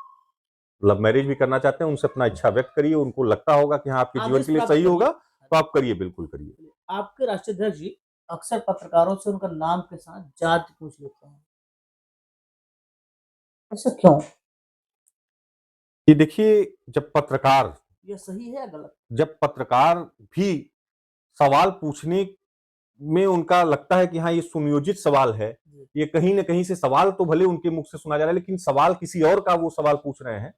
लव मैरिज भी करना चाहते हैं, उनसे अपना इच्छा व्यक्त करिए, उनको लगता होगा कि हाँ, आपके जीवन आदेश के लिए प्राप्त सही करिए। होगा, तो आप करिए, बिल्कुल करिए। आपके राष्ट्रीय अध्यक्ष जी अक्सर पत्रकारों से उनका नाम के साथ जाति पूछ लेते हैं, ऐसा क्यों? ये देखिए, ये सही है या गलत? जब पत्रकार भी सवाल पूछने में उनका लगता है कि हाँ, ये सुनियोजित सवाल है, जी, ये कहीं न कहीं से सवाल तो भले उनके मुख से सुना जा रहा है, लेकिन सवाल किसी और का वो सवाल पूछ रहे हैं,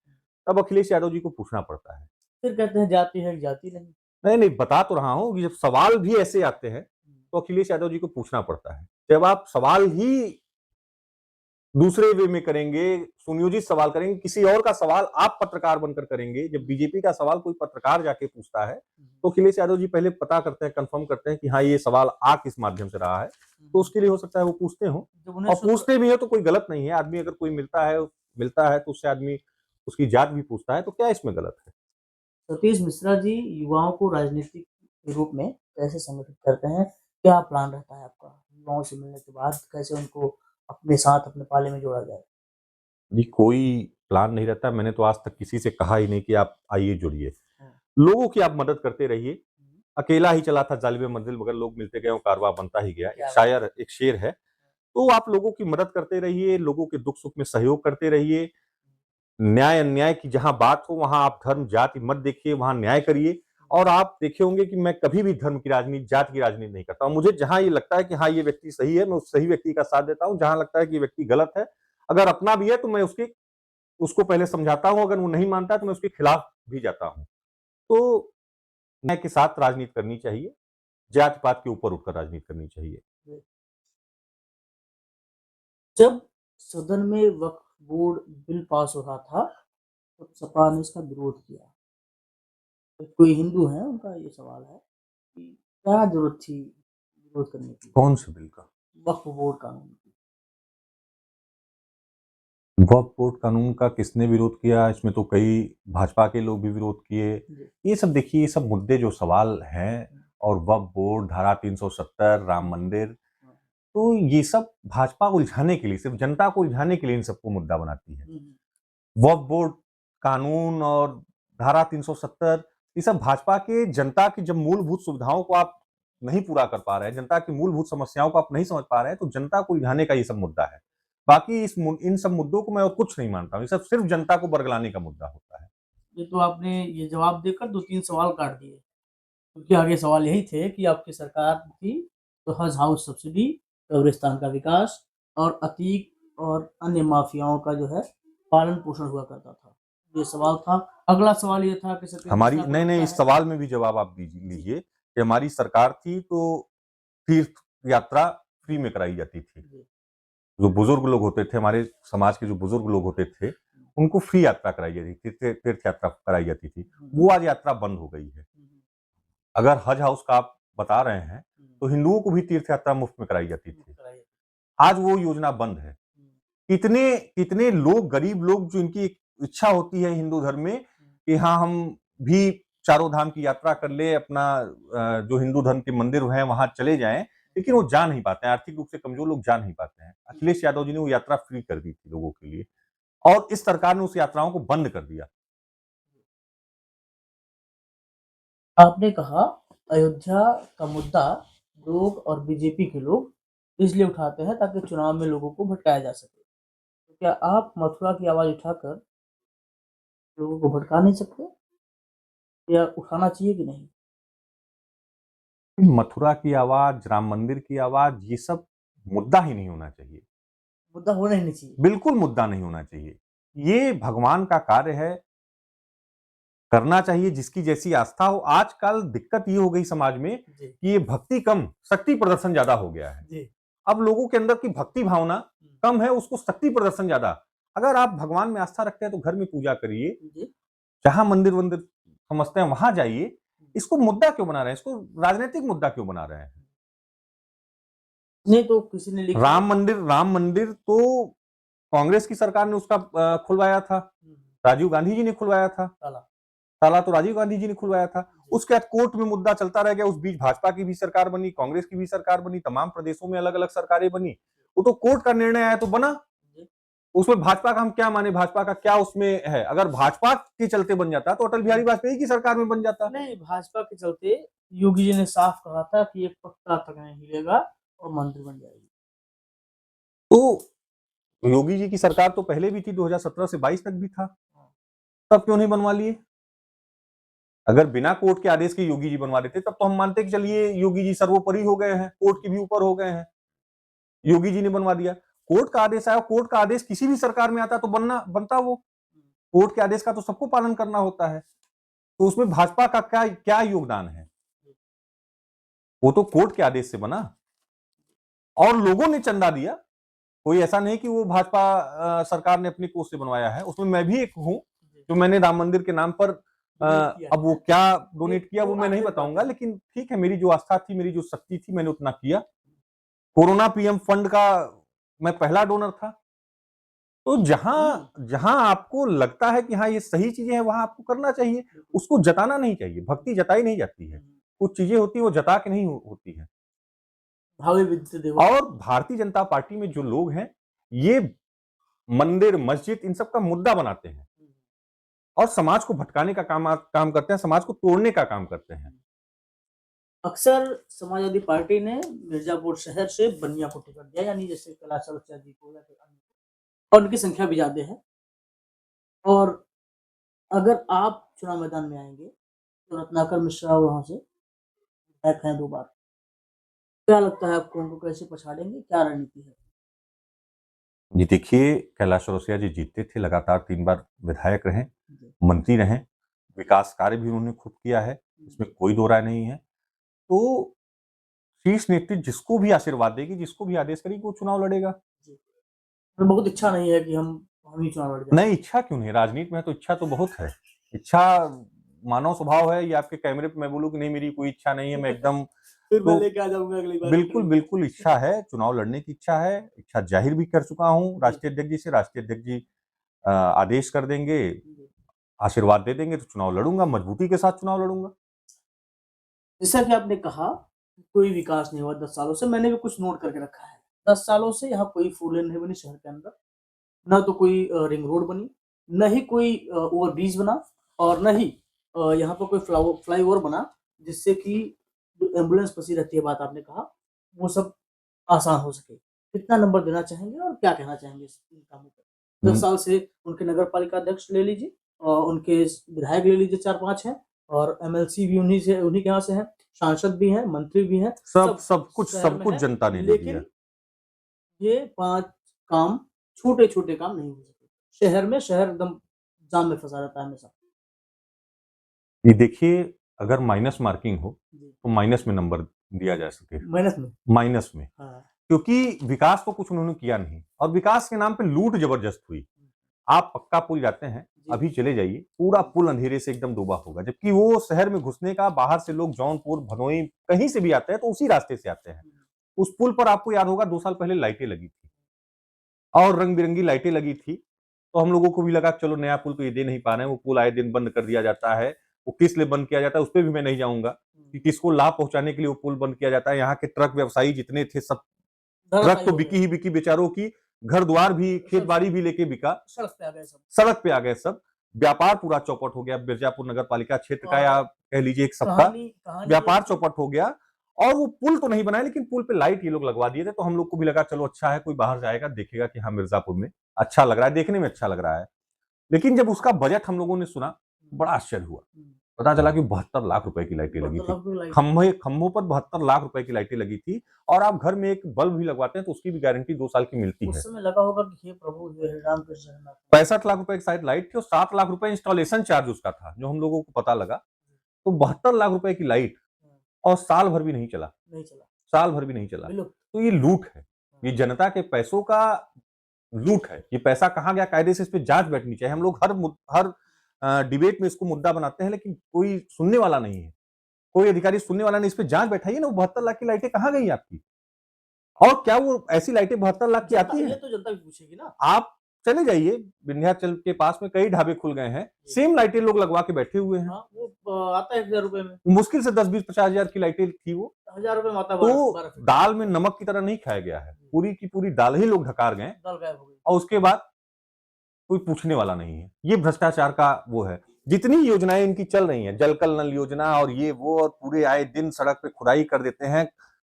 तब अखिलेश यादव जी को पूछना पड़ता है। फिर कहते हैं जाति है, जाति नहीं। नहीं, नहीं, बता तो रहा हूँ कि जब सवाल भी ऐसे आते हैं, तो अखिलेश यादव जी को पूछना पड़ता है। जब आप सवाल ही दूसरे वे में करेंगे, सुनियोजित सवाल करेंगे, किसी और का सवाल आप पत्रकार बनकर करेंगे, जब बीजेपी का सवाल कोई पत्रकार जाके पूछता है, तो अखिलेश यादव जी पहले पता करते हैं, कन्फर्म करते हैं कि हाँ, ये सवाल आ किस माध्यम से रहा है, तो उसके लिए हो सकता है वो पूछते हों। जब उन्हें और शुद्ध पूछते भी हैं तो कोई गलत नहीं है, आदमी अगर कोई मिलता है तो उससे आदमी उसकी जात भी पूछता है, तो क्या इसमें गलत है? सतीश मिश्रा जी युवाओं को राजनीतिक के रूप में कैसे संगठित करते हैं? क्या प्लान रहता है आपका? युवाओं से मिलने के बाद कैसे उनको अपने साथ अपने पाले में जोड़ा जाए? जी, कोई प्लान नहीं रहता, मैंने तो आज तक किसी से कहा ही नहीं कि आप आइए जुड़िए। हुँ, लोगों की आप मदद करते रहिए। हुँ, अकेला ही चला था जालिम मंजिल, मगर लोग मिलते गए, वो कारवां बनता ही गया। क्या बात है! एक शेर है। तो आप लोगों की मदद करते रहिए, लोगों के दुख-सुख में सहयोग करते रहिए। न्याय-अन्याय की जहाँ बात हो, वहाँ आप धर्म, जाति मत देखिए, वहाँ न्याय करिए। और आप देखे होंगे कि मैं कभी भी धर्म की राजनीति, जाति की राजनीति नहीं करता हूँ। मुझे जहाँ ये लगता है कि हाँ, ये व्यक्ति सही है, मैं उस सही व्यक्ति का साथ देता हूँ। जहाँ लगता है कि ये व्यक्ति गलत है, अगर अपना भी है तो मैं उसको पहले समझाता हूँ, अगर वो नहीं मानता है तो मैं उसके खिलाफ भी जाता हूँ। तो न्याय के साथ राजनीति करनी चाहिए, जात-पात के ऊपर उठकर राजनीति करनी चाहिए। जब सदन में वक्फ बोर्ड बिल पास हो रहा था, तब सपा ने इसका विरोध किया। तो कोई हिंदू हैं, उनका ये सवाल है कि क्या ज़रूरत थी विरोध करने की? कौन-से बिल का? वक्फ बोर्ड कानून की। वक्फ बोर्ड कानून का किसने विरोध किया? इसमें तो कई भाजपा के लोग भी विरोध किए। जी। ये सब देखिए, ये सब मुद्दे जो सवाल हैं, हुँ, और वक्फ बोर्ड, धारा 370, राम मंदिर, हाँ। तो ये सब भाजपा को उलझाने के लिए, सिर्फ जनता को उलझाने के लिए इन सबको मुद्दा बनाती है। हुँ, हुँ। वक्फ बोर्ड कानून और धारा 370, ये सब भाजपा के जनता की जब मूलभूत सुविधाओं को आप नहीं पूरा कर पा रहे हैं, जनता की मूलभूत समस्याओं को आप नहीं समझ पा रहे हैं, तो जनता को उलझाने का ये सब मुद्दा है। बाकी इन सब मुद्दों को मैं और कुछ नहीं मानता हूँ। ये सब सिर्फ जनता को बरगलाने का मुद्दा होता है। ये तो आपने ये जवाब देकर 2-3 सवाल काट दिए। क्योंकि आगे सवाल यही थे कि आपकी सरकार थी, तो हज हाउस सब्सिडी, कब्रिस्तान का विकास और अतीक और अन्य माफियाओं का जो है पालन-पोषण हुआ करता था। ये सवाल था। अगला सवाल ये था कि सतीश हमारी मिश्रा को नहीं, नहीं, लगता इस है सवाल में भी जवाब आप जी, लीजिए कि हमारी सरकार थी तो तीर्थ यात्रा फ्री में कराई जाती थी। जी। जो बुजुर्ग लोग होते थे, हमारे समाज के जो बुजुर्ग लोग होते थे, उनको फ्री यात्रा कराई जाती थी, तीर्थ यात्रा कराई जाती थी। हुँ, हुँ, वो आज यात्रा बंद हो गई है। हुँ, हुँ, अगर हज हाउस का आप बता रहे हैं, हुँ। तो हिंदुओं को भी तीर्थ यात्रा मुफ्त में कराई जाती मुक्त थी। कराइए। आज वो योजना बंद है। हुँ, कितने कितने लोग, गरीब लोग, जो इनकी इच्छा होती है हिंदू धर्म में हुँ, कि हाँ, हम भी चारों धाम की यात्रा कर ले, अपना जो हिंदू धर्म के मंदिर हैं वहां चले जाएं, लेकिन वो जा नहीं पाते हैं, आर्थिक रूप से कमजोर लोग जा नहीं पाते हैं। हुँ। अखिलेश यादव जी ने वो यात्रा फ्री कर दी थी लोगों के लिए, और इस सरकार ने उस यात्राओं को बंद कर दिया। आपने कहा अयोध्या का मुद्दा लोग और बीजेपी के लोग इसलिए उठाते हैं ताकि चुनाव में लोगों को भटकाया जा सके। तो क्या आप मथुरा की आवाज़ उठाकर लोगों को भड़का नहीं सकते या उठाना चाहिए कि नहीं? मथुरा की आवाज, राम मंदिर की आवाज, ये सब मुद्दा ही नहीं होना चाहिए। मुद्दा होना ही नहीं चाहिए। बिल्कुल मुद्दा नहीं होना चाहिए। ये भगवान का कार्य है, करना चाहिए जिसकी जैसी आस्था हो। आजकल दिक्कत ये हो गई समाज में जी, कि ये भक्ति कम, शक्ति प्रदर्शन ज़्यादा हो गया है। जी। अब लोगों के अंदर की भक्ति भावना हुँ, कम है, उसको शक्ति प्रदर्शन ज़्यादा। अगर आप भगवान में आस्था रखते हैं तो घर में पूजा करिए, जी। जहाँ मंदिर-वंदिर समझते हैं वहाँ जाइए। इसको मुद्दा क्यों बना रहे हैं? इसको राजनीतिक मुद्दा क्यों बना रहे हैं? नहीं तो किसी ने लिखा है। राम मंदिर तो कांग्रेस की सरकार ने उसका खुलवाया था। हुँ, राजीव गांधी जी ने खुलवाया था। ताला। ताला तो राजीव गांधी जी ने खुलवाया था। जी। उसके बाद कोर्ट में मुद्दा चलता रह गया। उस बीच भाजपा की भी सरकार बनी, कांग्रेस की भी सरकार बनी, तमाम प्रदेशों में अलग-अलग सरकारें बनी। वो तो कोर्ट का निर्णय आया तो बना। जी। उसमें भाजपा का हम क्या माने, भाजपा का क्या उसमें है? अगर भाजपा के चलते बन जाता तो अटल बिहारी वाजपेयी की सरकार में बन जाता। नहीं, भाजपा के चलते योगी जी ने साफ कहा था कि एक पत्ता तक नहीं हिलेगा और मंत्री बन जाएगी। तो योगी जी की सरकार तो पहले भी थी, 2017 से 22 तक भी था। हाँ। तब क्यों नहीं बनवा लिए? अगर बिना कोर्ट के आदेश के योगी जी बनवा देते तब तो हम मानते कि चलिए योगी जी सर्वोपरि हो गए हैं, कोर्ट के भी ऊपर हो गए हैं। योगी जी ने बनवा दिया। कोर्ट का आदेश आया, कोर्ट का आदेश किसी भी सरकार में आता तो बनता वो। कोर्ट के आदेश का तो सबको पालन करना होता है। तो उसमें भाजपा का क्या क्या योगदान है? वो तो कोर्ट के आदेश से बना और लोगों ने चंदा दिया। कोई ऐसा नहीं कि वो भाजपा सरकार ने अपनी कोष से बनवाया है। उसमें मैं भी एक हूँ, जो मैंने राम मंदिर के नाम पर डोनेट किया अब वो है। क्या ये डोनेट किया वो मैं नहीं आखिरी बात बताऊंगा, है। लेकिन ठीक है, मेरी जो आस्था थी, मेरी जो शक्ति थी, मैंने उतना किया। कोरोना पीएम फंड का मैं पहला डोनर था। तो जहां जहां आपको लगता है कि हाँ ये सही चीजें हैं, वहां आपको करना चाहिए। उसको जताना नहीं चाहिए। भक्ति जताई नहीं जाती है। कुछ चीजें होती है वो जता के नहीं होती है। भावे विदित देवा। और भारतीय जनता पार्टी में जो लोग हैं, ये मंदिर, मस्जिद इन सब का मुद्दा बनाते हैं और समाज को भटकाने का काम करते हैं, समाज को तोड़ने का काम करते हैं। अक्सर समाजवादी पार्टी ने मिर्जापुर शहर से बनिया को टिकट दिया, यानी जैसे कैलाश चौरसिया जी को या फिर अन्य को। और उनकी संख्या भी ज़्यादा है। और अगर आप चुनाव मैदान में आएँगे, तो रत्नाकर मिश्रा वहाँ से विधायक हैं 2 बार। क्या लगता है आपको उनको कैसे पछाड़ेंगे? क्या रणनीति है? जी देखिए, कैलाश चौरसिया जी जीतते थे, लगातार 3 बार विधायक रहे, जी। मंत्री रहे, विकास कार्य भी उन्होंने खूब किया है, इसमें कोई दो राय नहीं है। तो शीर्ष नेतृत्व जिसको भी आशीर्वाद देगी, जिसको भी आदेश करेगी, वो चुनाव लड़ेगा। जी। और बहुत इच्छा नहीं है कि हम ही चुनाव लड़ जाएँ। नहीं, इच्छा क्यों नहीं? राजनीति में तो इच्छा तो बहुत है। इच्छा मानव स्वभाव है। ये आपके कैमरे पे मैं बोलूँ कि नहीं मेरी कोई इच्छा नहीं है, मैं एकदम फिर मैं तो लेके आ जाऊँगा अगली बार बिल्कुल, इंटरव्यू में। बिल्कुल इच्छा है, चुनाव लड़ने की इच्छा है, इच्छा ज़ाहिर भी कर चुका हूँ जी, राष्ट्रीय अध्यक्ष जी से। राष्ट्रीय अध्यक्ष जी आदेश कर देंगे, जी। आशीर्वाद दे देंगे तो चुनाव लड़ूँगा, मजबूती के साथ चुनाव लड़ूँगा। जैसा कि आपने कहा, कोई विकास नहीं हुआ 10 सालों से, मैंने भी कुछ नोट करके रखा है। 10 सालों से यहाँ कोई 4 लेन नहीं बनी शहर के अंदर, ना तो कोई रिंग रोड बनी, ना ही कोई ओवरब्रिज बना और ना ही यहाँ पर कोई फ्लाईओवर बना, जिससे कि जो एम्बुलेंस फँसी रहती है, बात आपने कहा, वो सब आसान हो सके। कितना नंबर देना चाहेंगे और क्या कहना चाहेंगे इस इन कामों पे? 10 हुँ, साल से उनके नगर पालिका अध्यक्ष ले लीजिए उनके विधायक ले लीजिए 4-5 हैं और एमएलसी भी उन्हीं के यहाँ से हैं, सांसद भी हैं, मंत्री भी हैं, सब सब शहर सब में कुछ हैं, जनता ने दे दिया। लेकिन ये 5 काम छोटे-छोटे काम नहीं हो सके। शहर में शहर एकदम जाम में फँसा रहता है हमेशा। ये देखिए, अगर माइनस मार्किंग हो, जी, तो माइनस में नंबर दिया जा सके, माइनस में। माइनस में। हाँ। क्योंकि विकास तो कुछ उन्होंने किया नहीं और विकास के नाम पे लूट ज़बरदस्त हुई। आप पक्का पुल जाते हैं, जी, अभी चले जाइए, पूरा पुल अंधेरे से एकदम डूबा होगा। जबकि वो शहर में घुसने का, बाहर से लोग जौनपुर, भदोही कहीं से भी आते हैं, तो उसी रास्ते से आते हैं। उस पुल पर आपको याद होगा 2 साल पहले लाइटें लगी थी और रंग-बिरंगी लाइटें लगी थी। तो हम लोगों को भी लगा चलो नया पुल तो ये दे नहीं पा रहे हैं, वो पुल आए दिन बंद कर दिया जाता है। वो किस लिए बंद किया जाता है, उसपे भी मैं नहीं जाऊँगा कि किसको लाभ पहुँचाने के लिए वो पुल बंद किया जाता है। यहाँ के ट्रक व्यवसायी जितने थे सब ट्रक धराशायी तो हो बिकी गए। ही बिकी, बेचारों की घर-द्वार भी, सब खेत-बाड़ी भी लेके बिका। सड़क पे आ गए सब। सड़क पे आ गए सब। व्यापार पूरा चौपट हो गया। मिर्जापुर नगर पालिका क्षेत्र का और या कह लीजिए एक सबका कहानी कहानी ये व्यापार थी। चौपट हो गया। और वो पुल तो नहीं बनाया, लेकिन पुल पे लाइट ये लोग लगवा दिए थे, तो हम लोग को भी लगा चलो अच्छा है, कोई बाहर जाएगा देखेगा कि हाँ मिर्जापुर में अच्छा लग रहा है, देखने में अच्छा लग रहा है। लेकिन जब उसका बजट हम लोगों ने सुना, बड़ा आश्चर्य हुआ। पता चला कि 72 लाख रुपए की लाइटें लगी 72 थी। लाख रुपए लाइट लगी। खंभों पर 72 लाख रुपए की लाइटें लगी थी। और आप घर में एक बल्ब भी लगवाते हैं तो उसकी भी गारंटी 2 साल की मिलती है। उस समय लगा होगा कि हे प्रभु, हे हरे राम कृष्ण जगन्नाथ। 65 लाख रुपए की शायद लाइट थी और 7 लाख रुपए इंस्टॉलेशन चार्ज उसका था, जो हम लोगों को पता लगा। तो 72 लाख रुपए की लाइट और साल भर भी नहीं चला। नहीं चला। साल भर भी नहीं चला। विलुप्त। तो ये लूट है। ये जनता के पैसों का लूट है, ये पैसा कहाँ गया, कायदे से इस पे जांच बैठनी चाहिए। हम लोग हर डिबेट में इसको मुद्दा बनाते हैं, लेकिन कोई सुनने वाला नहीं है, कोई अधिकारी सुनने वाला नहीं। इस पे जांच बैठाइए ना, वो 72 लाख की लाइटें कहाँ गई आपकी? और क्या वो ऐसी लाइटें 72 लाख की जनता आती ये हैं? तो जनता भी पूछेगी ना। आप चले जाइए, विंध्याचल के पास में कई ढाबे खुल गए हैं, सेम लाइटें लोग लगवा के बैठे हुए हैं। हाँ, वो आता है 1000 रुपए में। मुश्किल से 10, 20, 50 हजार की लाइटें थी वो। 1000 रुपए में आता है 12 तो 12 फीट। दाल में नमक की तरह नहीं खाया गया है, पूरी की पूरी दाल ही लोग ढकार गए दाल गायब हो गई। और उसके बाद कोई पूछने वाला नहीं है। ये भ्रष्टाचार का वो है। जितनी योजनाएं इनकी चल रही हैं, जल कल नल योजना और ये वो, और पूरे आए दिन सड़क पे खुदाई कर देते हैं।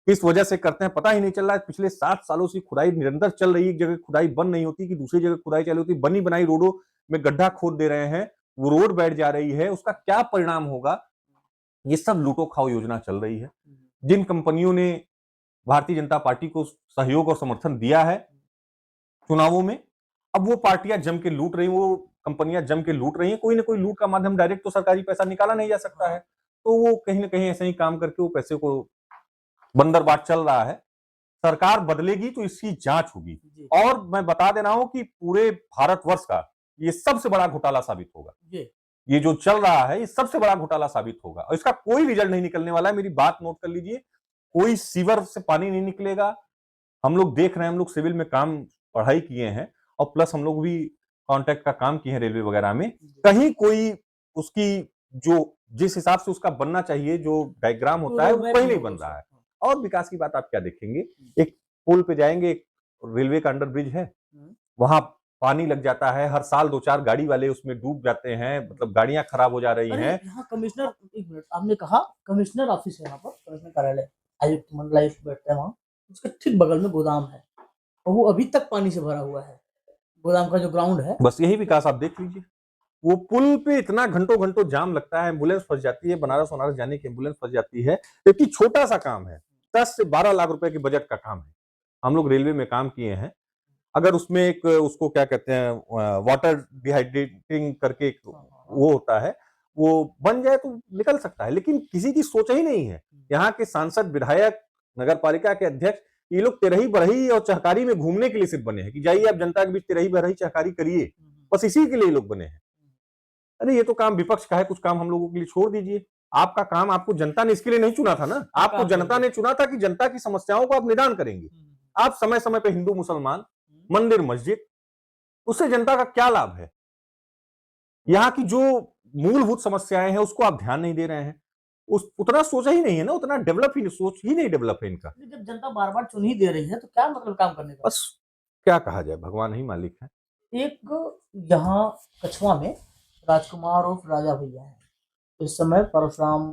किस वजह से करते हैं पता ही नहीं चल रहा है। पिछले 7 सालों से खुदाई निरंतर चल रही है, एक जगह खुदाई बंद नहीं होती कि दूसरी जगह खुदाई चालू होती। बनी बनाई रोडों में गड्ढा खोद दे रहे हैं, वो रोड बैठ जा रही है, उसका क्या परिणाम होगा? ये सब लूटो खाओ योजना चल रही है। जिन कंपनियों ने भारतीय जनता पार्टी को सहयोग और समर्थन दिया है चुनावों में, अब वो पार्टियां जम के लूट रही, वो कंपनियां जम के लूट रही हैं। कोई ना कोई लूट का माध्यम, डायरेक्ट तो सरकारी पैसा निकाला नहीं जा सकता है, तो वो कहीं ना कहीं ऐसे ही काम करके वो पैसे को बंदरबाट चल रहा है। सरकार बदलेगी तो इसकी जांच होगी। और मैं बता दे रहा हूं कि पूरे भारतवर्ष का ये सबसे बड़ा घोटाला साबित होगा। ये जो चल रहा है ये सबसे बड़ा घोटाला साबित होगा और इसका कोई रिजल्ट नहीं निकलने वाला है। मेरी बात नोट कर लीजिए, कोई सीवर से पानी नहीं निकलेगा। हम लोग देख रहे हैं, हम लोग सिविल में काम पढ़ाई किए हैं और प्लस हम लोग भी कॉन्ट्रैक्ट का काम किए हैं रेलवे वगैरह में। कहीं कोई उसकी जो जिस हिसाब से उसका बनना चाहिए जो डायग्राम होता है वो कहीं नहीं बन रहा है। और विकास की बात आप क्या देखेंगे? एक पुल पे जाएंगे, एक रेलवे का अंडर ब्रिज है, वहां पानी लग जाता है, हर साल 2-4 गाड़ी वाले उसमें डूब जाते हैं, मतलब गाड़ियां खराब हो जा रही हैं। यहाँ कमिश्नर, एक मिनट, आपने कहा कमिश्नर ऑफिस है, यहाँ पर कमिश्नर कार्यालय, आयुक्त मंडलायुक्त बैठते हैं वहाँ, उसके ठीक बगल में गोदाम है और वो अभी तक पानी से भरा हुआ है। गोदाम का जो ग्राउंड है, बस यही विकास आप देख लीजिए। वो पुल पे इतना घंटों घंटों जाम लगता है, एम्बुलेंस फंस जाती है, बनारस वनारस जाने की एम्बुलेंस फंस जाती है, क्योंकि छोटा सा काम है, 10 से 12 लाख रुपए के बजट का काम है। हम लोग रेलवे में काम किए हैं। अगर उसमें एक उसको क्या कहते हैं वाटर डिहाइड्रेटिंग करके एक वो होता है, वो बन जाए तो निकल सकता है, लेकिन किसी की सोच ही नहीं है। यहाँ के सांसद, विधायक, नगर पालिका के अध्यक्ष, ये लोग तेरही बरही और चहकारी में घूमने के लिए सिर्फ बने हैं कि जाइए आप जनता के बीच तेरही बरही चहकारी करिए, बस इसी के लिए ये लोग बने हैं। अरे ये तो काम विपक्ष का है, कुछ काम हम लोगों के लिए छोड़ दीजिए। आपका काम, आपको जनता ने इसके लिए नहीं चुना था ना, आपको जनता ने चुना था कि जनता की समस्याओं को आप निदान करेंगे। आप समय समय पे हिंदू मुसलमान, मंदिर मस्जिद, उससे जनता का क्या लाभ है? यहाँ की जो मूलभूत समस्याएं हैं उसको आप ध्यान नहीं दे रहे हैं। उस उतना सोचा ही नहीं है ना, उतना डेवलप ही सोच ही नहीं डेवलप है इनका। जब जनता बार बार चुन ही दे रही है तो क्या मतलब काम करने का? बस क्या कहा जाए, भगवान ही मालिक है। एक यहाँ कछुआ में राजकुमार और राजा भैया है, इस समय परशुराम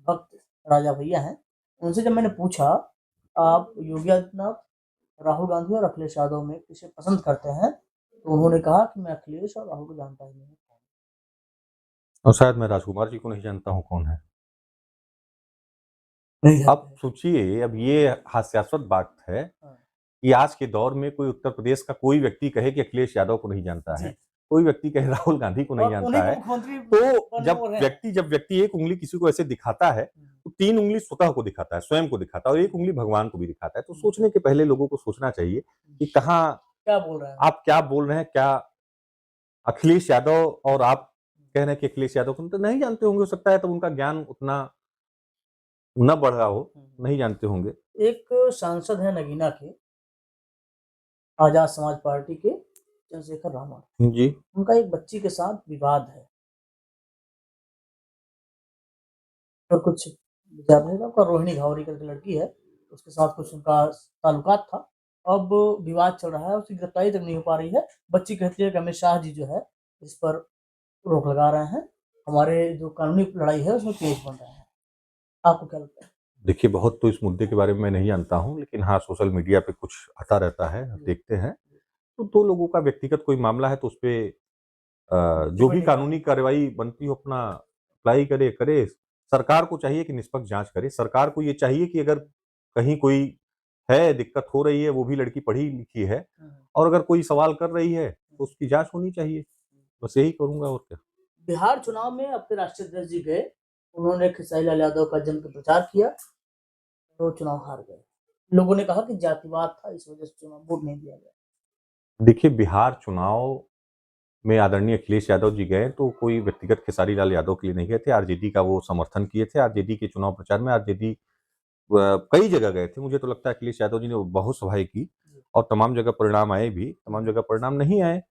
भक्त राजा भैया हैं। उनसे जब मैंने पूछा आप योगी आदित्यनाथ, राहुल गांधी और अखिलेश यादव में किसे पसंद करते हैं, तो उन्होंने कहा कि मैं अखिलेश और राहुल को जानता ही नहीं। और शायद मैं राजकुमार जी को नहीं जानता हूँ कौन है। अब सोचिए, अब ये हास्यास्पद बात है कि आज के दौर में कोई उत्तर प्रदेश का कोई व्यक्ति कहे कि अखिलेश यादव को नहीं जानता है, कोई व्यक्ति कहे राहुल गांधी को नहीं जानता है, तो जब व्यक्ति एक उंगली किसी को ऐसे दिखाता है तो 3 उंगली स्वतः को दिखाता है, स्वयं को दिखाता है और 1 उंगली भगवान को भी दिखाता है। तो सोचने के पहले लोगों को सोचना चाहिए कि कहाँ क्या बोल रहे हैं, आप क्या बोल रहे हैं। क्या अखिलेश यादव और आप कह रहे हैं कि अखिलेश यादव को तो नहीं जानते होंगे, हो सकता है, तो उनका ज्ञान उतना न बढ़ रहा हो, नहीं जानते होंगे। एक सांसद है नगीना के, आजाद समाज पार्टी के, चंद्रशेखर रावण जी, उनका एक बच्ची के साथ विवाद है और कुछ का रोहिणी घावरी करके लड़की है, उसके साथ कुछ उनका ताल्लुकात था। अब विवाद चल रहा है, उसकी गिरफ्तारी तक नहीं हो पा रही है। बच्ची कहती है कि अमित शाह जी जो है इस पर रोक लगा रहे हैं, हमारे जो कानूनी लड़ाई है उसमें पेश बन रहे हैं। आपको क्या लगता है? देखिए, बहुत तो इस मुद्दे के बारे में मैं नहीं जानता हूँ, लेकिन हाँ, सोशल मीडिया पे कुछ आता रहता है, देखते हैं। तो 2 लोगों का व्यक्तिगत कोई मामला है तो उसपे जो भी कानूनी कार्रवाई बनती हो अपना अप्लाई करे। सरकार को चाहिए कि निष्पक्ष जाँच करे। सरकार को ये चाहिए कि अगर कहीं कोई है, दिक्कत हो रही है, वो भी लड़की पढ़ी-लिखी है और अगर कोई सवाल कर रही है, तो उसकी जाँच होनी चाहिए। बस यही करूँगा और क्या। बिहार चुनाव में आपके राष्ट्रीय अध्यक्ष जी गए, उन्होंने खेसारी लाल यादव का जम के प्रचार किया, तो चुनाव हार गए। लोगों ने कहा कि जातिवाद था, इस वजह से चुनाव वोट नहीं दिया गया। देखिए, बिहार चुनाव में आदरणीय अखिलेश यादव जी गए तो कोई व्यक्तिगत खेसारी लाल यादव के लिए नहीं गए थे, आरजेडी का वो समर्थन किए थे। आरजेडी के चुनाव प्रचार में आरजेडी कई जगह गए थे। मुझे तो लगता है अखिलेश यादव जी ने बहुत सभाएँ की और तमाम जगह परिणाम आए भी, तमाम जगह परिणाम नहीं आए।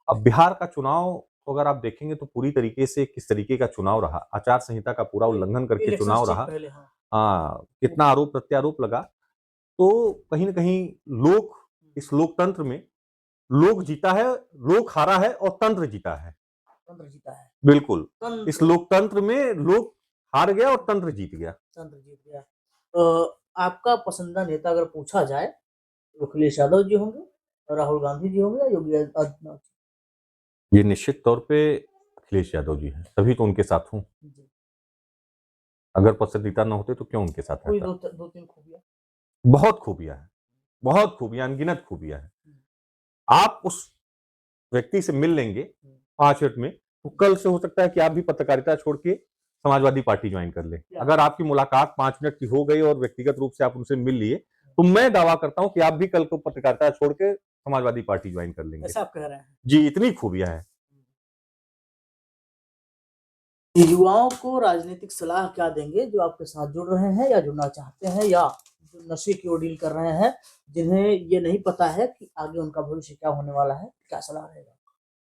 अब बिहार का चुनाव तो अगर आप देखेंगे तो पूरी तरीके से किस तरीके का चुनाव रहा, आचार संहिता का पूरा उल्लंघन करके इलेक्शंस चुनाव ठीक रहा। पहले, हाँ। कितना आरोप-प्रत्यारोप लगा, तो कहीं न कहीं इस लोकतंत्र में लोक जीता है, लोक हारा है और तंत्र जीता है। तंत्र जीता है। बिल्कुल, इस तंत्र लोकतंत्र में लोक हार गया और तंत्र जीत गया। तंत्र जीत गया। आपका पसंदीदा नेता अगर पूछा जाए, तो अखिलेश यादव जी होंगे, राहुल गांधी जी होंगे या योगी आदित्यनाथ ये निश्चित तौर पे अखिलेश यादव जी हैं, तभी तो उनके साथ हूँ। जी? अगर पसंदीदा ना होते तो क्यों उनके साथ कोई रहता? 2-3 खूबियाँ? बहुत खूबियाँ हैं, बहुत खूबियाँ, अनगिनत खूबियाँ हैं। हुँ, आप उस व्यक्ति से मिल लेंगे हुँ। 5 मिनट में, तो कल से हो सकता है कि आप भी पत्रकारिता छोड़ के समाजवादी पार्टी ज्वाइन कर लें। क्या अगर आपकी मुलाकात 5 मिनट की हो गई और व्यक्तिगत रूप से आप उनसे मिल लिए, तो मैं दावा करता हूँ कि आप भी कल को पत्रकारिता छोड़ के समाजवादी पार्टी ज्वाइन कर लेंगे। ऐसा आप कह रहे हैं? जी, इतनी खूबियाँ हैं। युवाओं को राजनीतिक सलाह क्या देंगे जो आपके साथ जुड़ रहे हैं या जुड़ना चाहते हैं, या जो नशे की ओर डील कर रहे हैं, जिन्हें ये नहीं पता है कि आगे उनका भविष्य क्या होने वाला है, क्या सलाह रहेगा?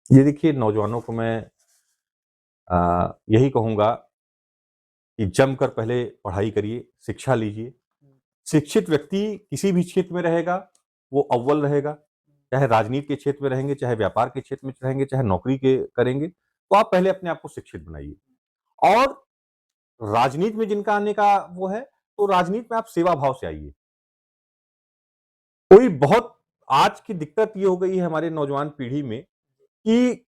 ये देखिए, नौजवानों को मैं यही कहूँगा कि जमकर पहले पढ़ाई करिए, शिक्षा लीजिए। शिक्षित व्यक्ति किसी भी क्षेत्र में रहेगा, वो अव्वल रहेगा। चाहे राजनीति के क्षेत्र में रहेंगे, चाहे व्यापार के क्षेत्र में रहेंगे, चाहे नौकरी के करेंगे, तो आप पहले अपने आप को शिक्षित बनाइए। और राजनीति में जिनका आने का वो है, तो राजनीति में आप सेवा भाव से आइए। कोई बहुत आज की दिक्कत ये हो गई है हमारे नौजवान पीढ़ी में कि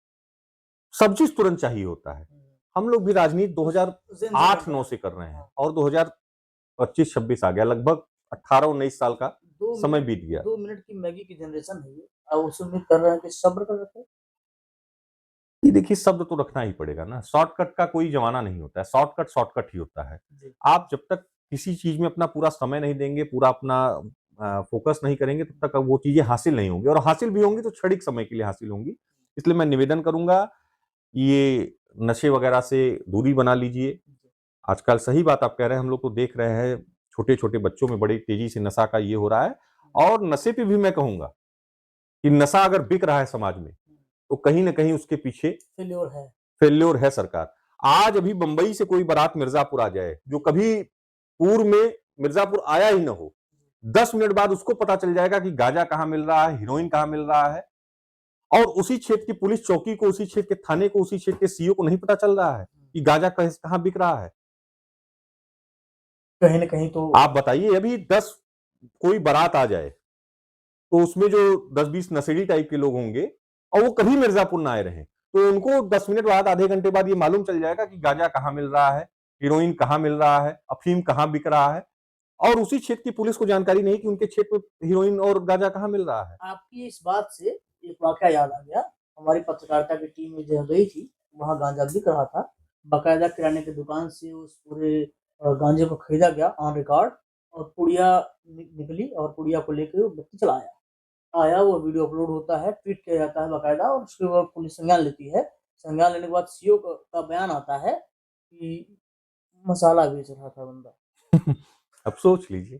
सब चीज़ तुरंत चाहिए होता है। हम लोग भी राजनीति ज़ेन से कर रहे 2008-9 हैं। से कर रहे हैं हाँ, और 2025-26 आ गया, लगभग 18-19 साल का 2 समय मिनट बीत गया। 2 मिनट की मैगी की जनरेशन है ये। अब उससे उम्मीद कर रहे हैं कि सब्र कर रखें। ये देखिए, शब्द तो रखना ही पड़ेगा ना, शॉर्टकट का कोई ज़माना नहीं होता है, शॉर्टकट शॉर्टकट ही होता है। जी। आप जब तक किसी चीज़ में अपना पूरा समय नहीं देंगे, पूरा अपना फ़ोकस नहीं करेंगे, तब तक वो चीज़ें हासिल नहीं होंगी और हासिल भी होंगी तो क्षणिक समय के लिए हासिल होंगी। इसलिए मैं निवेदन करूँगा, ये नशे वगैरह से दूरी बना लीजिए। आजकल सही बात आप कह रहे हैं, हम लोग तो देख रहे हैं, छोटे-छोटे बच्चों में बड़ी तेज़ी से नशा का ये हो रहा है और नशे पे भी मैं कहूँगा कि नशा अगर बिक रहा है समाज में, तो कहीं न कहीं उसके पीछे फेल्योर है। फेल्योर है सरकार। आज अभी बंबई से कोई बारात मिर्ज़ापुर आ जाए, जो कभी पूर्व में मिर्ज़ापुर आया ही ना हो, 10 मिनट बाद उसको पता चल जाएगा कि गांजा कहाँ मिल रहा है, हेरोइन कहाँ मिल रहा है और उसी क्षेत्र की पुलिस चौकी को, उसी क्षेत्र के थाने को, उसी क्षेत्र के सीओ को नहीं पता चल रहा है कि गांजा कहाँ बिक रहा है। कहीं न कहीं तो आप बताइए, अभी 10 कोई बारात आ जाए, तो उसमें जो 10-20 नशेड़ी टाइप के लोग होंगे और वो कभी मिर्ज़ापुर ना आए रहें, तो उनको 10 मिनट बाद, आधे घंटे बाद ये मालूम चल जाएगा कि गांजा कहाँ मिल रहा है, हेरोइन कहाँ मिल रहा है, अफ़ीम कहाँ बिक रहा है और उसी क्षेत्र की पुलिस को जानकारी नहीं कि उनके क्षेत्र में हेरोइन और गांजा कहाँ मिल रहा है। आपकी इस बात से एक वाक़या याद आ गया। हमारी पत्रकारिता की टीम में जहाँ गई थी, वहाँ गांजा बिक रहा था। बाकायदा किराने की दुकान से उस पूरे गांजे को खरीदा गया ऑन रिकॉर्ड, और पुड़िया निकली और पुड़िया को लेके वो व्यक्ति चला आया। वो वीडियो अपलोड होता है, ट्वीट किया जाता है बाकायदा, और उसके बाद पुलिस संज्ञान लेती है। संज्ञान लेने के बाद सीओ का बयान आता है कि मसाला बेच रहा था बंदा। अब सोच लीजिए,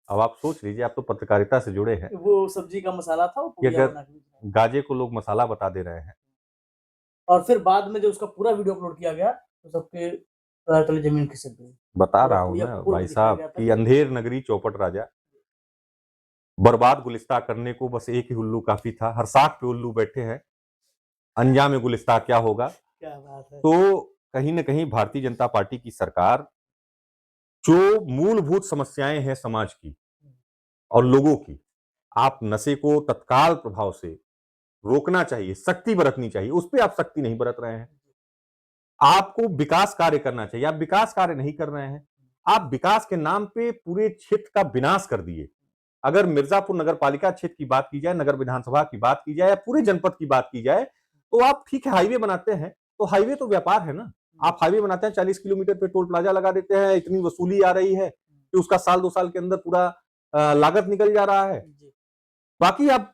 अब आप सोच लीजिए, आप तो पत्रकारिता से जुड़े हैं वो सब्जी का मसाला था, वो कि पुड़िया अगर बना के बेच रहा था। गांजे को लोग मसाला बता दे रहे हैं। और फिर बाद में जब उसका पूरा वीडियो अपलोड किया गया, तो सबके पैर तले ज़मीन खिसक गई। बता पूरा रहा हूँ पुड़िया ना को खोल के भाई दिखाया साहब गया था कि कि अंधेर नगरी चौपट राजा, बर्बाद गुलिस्तान करने को बस एक ही उल्लू काफ़ी था। हर साख पे उल्लू बैठे हैं, अंजाम गुलिस्तान क्या होगा? क्या बात है। तो कहीं न कहीं भारतीय जनता पार्टी की सरकार जो मूलभूत समस्याएँ हैं समाज की और लोगों की, आप नशे को तत्काल प्रभाव से रोकना चाहिए, सख्ती बरतनी चाहिए, उस पे आप सख्ती नहीं बरत रहे हैं। आपको विकास कार्य करना चाहिए, आप विकास कार्य नहीं कर रहे हैं। आप विकास के नाम पे पूरे क्षेत्र का विनाश कर दिए। अगर मिर्ज़ापुर नगर पालिका क्षेत्र की बात की जाए, नगर विधानसभा की बात की जाए या पूरे जनपद की बात की जाए, तो आप ठीक है हाईवे बनाते हैं, तो हाईवे तो व्यापार है ना। आप हाईवे बनाते हैं, 40 किलोमीटर पे टोल प्लाजा लगा देते हैं, इतनी वसूली आ रही है कि उसका साल 2 साल के अंदर पूरा लागत निकल जा रहा है। जी। बाकी आप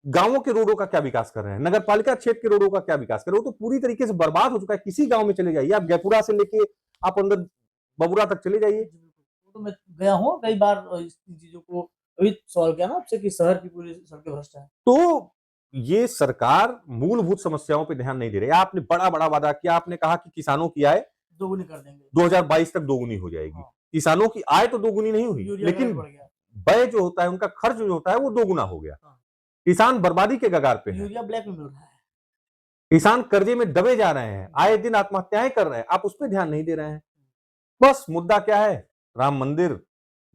गांवों के रोडों का क्या विकास कर रहे हैं, नगर पालिका क्षेत्र के रोडों का क्या विकास कर रहे हैं, वो तो पूरी तरीके से बर्बाद हो चुका है। किसी गांव में चले जाइए, आप जयपुरा से लेके आप अंदर बबुरा तक चले जाइए। वो तो मैं गया हूँ कई बार इस चीज़ों को अभी सवाल किया ना आपसे कि शहर की पूरी सड़कें भ्रष्ट हैं। तो ये सरकार मूलभूत समस्याओं पे ध्यान नहीं दे रही है। आपने बड़ा-बड़ा वादा किया, आपने कहा कि किसानों की आय दोगुनी कर देंगे। 2022 तक दोगुनी हो जाएगी। हाँ। किसानों की आय तो दोगुनी नहीं हुई, यूरिया का लेकिन रेट बढ़ गया। व्यय जो होता है, उनका खर्च जो होता है, वो दोगुना हो गया। हाँ। किसान बर्बादी के कगार पे है। यूरिया ब्लैक में मिल रहा है। किसान कर्जे में दबे जा रहे हैं, आए दिन आत्महत्याएं कर रहे हैं, आप उस पर ध्यान नहीं दे रहे हैं। बस मुद्दा क्या है? राम मंदिर,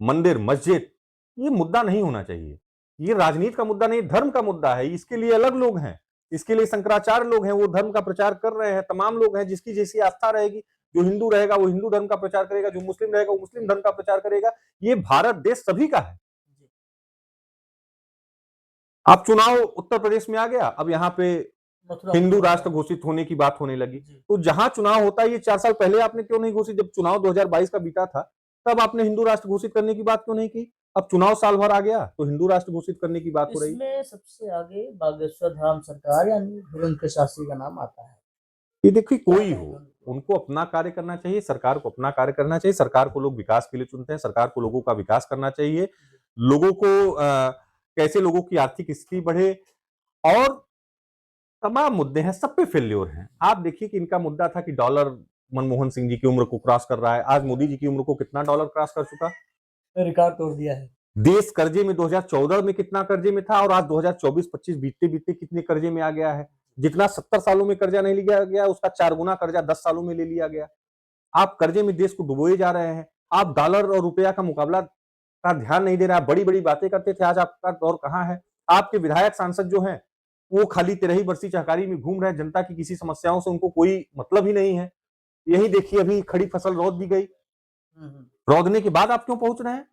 मंदिर, मस्जिद, ये मुद्दा नहीं होना चाहिए। ये राजनीति का मुद्दा नहीं, धर्म का मुद्दा है। इसके लिए अलग लोग हैं, इसके लिए शंकराचार्य लोग हैं, वो धर्म का प्रचार कर रहे हैं। तमाम लोग हैं, जिसकी जैसी आस्था रहेगी। जो हिंदू रहेगा वो हिंदू धर्म का प्रचार करेगा, जो मुस्लिम रहेगा वो मुस्लिम धर्म का प्रचार करेगा। ये भारत देश सभी का है। अब चुनाव उत्तर प्रदेश में आ गया, अब यहाँ पे हिंदू राष्ट्र घोषित होने की बात होने लगी। तो जहां चुनाव होता है, ये 4 साल पहले आपने क्यों नहीं घोषित? जब चुनाव 2022 का बीता था, तब आपने हिंदू राष्ट्र घोषित करने की बात क्यों नहीं की? अब चुनाव साल भर आ गया तो हिंदू राष्ट्र घोषित करने की बात हो रही है। इसमें सबसे आगे बागेश्वर धाम सरकार यानी वीरेंद्र शास्त्री का नाम आता है। ये देखिए, कोई हो, उनको अपना कार्य करना चाहिए, सरकार को अपना कार्य करना चाहिए। सरकार को लोग विकास के लिए चुनते हैं, सरकार को लोगों का विकास करना चाहिए। लोगों को कैसे लोगों की आर्थिक स्थिति बढ़े, और तमाम मुद्दे हैं, सब पे फेल्योर हैं। आप देखिए कि इनका मुद्दा था कि डॉलर मनमोहन सिंह जी की उम्र को क्रॉस कर रहा है। आज मोदी जी की उम्र को कितना डॉलर क्रॉस कर चुका? रिकॉर्ड तोड़ दिया है। देश कर्जे में 2014 में कितना कर्जे में था, और आज 2024-25 बीतते-बीतते कितने कर्जे में आ गया है। जितना 70 सालों में कर्जा नहीं लिया गया, उसका 4 गुना कर्जा 10 सालों में ले लिया गया। आप कर्जे में देश को डुबोए जा रहे हैं। आप डॉलर और रुपया का मुकाबला का ध्यान नहीं दे रहे हैं। बड़ी-बड़ी बातें करते थे, आज आपका दौर कहाँ है? आपके विधायक सांसद जो हैं, वो खाली तिरही बरसी चहकारी में घूम रहे हैं। जनता की किसी समस्याओं से उनको कोई मतलब ही नहीं है। यही देखिए, अभी खड़ी फसल रौंद दी गई। रौंदने के बाद आप क्यों पहुंच रहे हैं?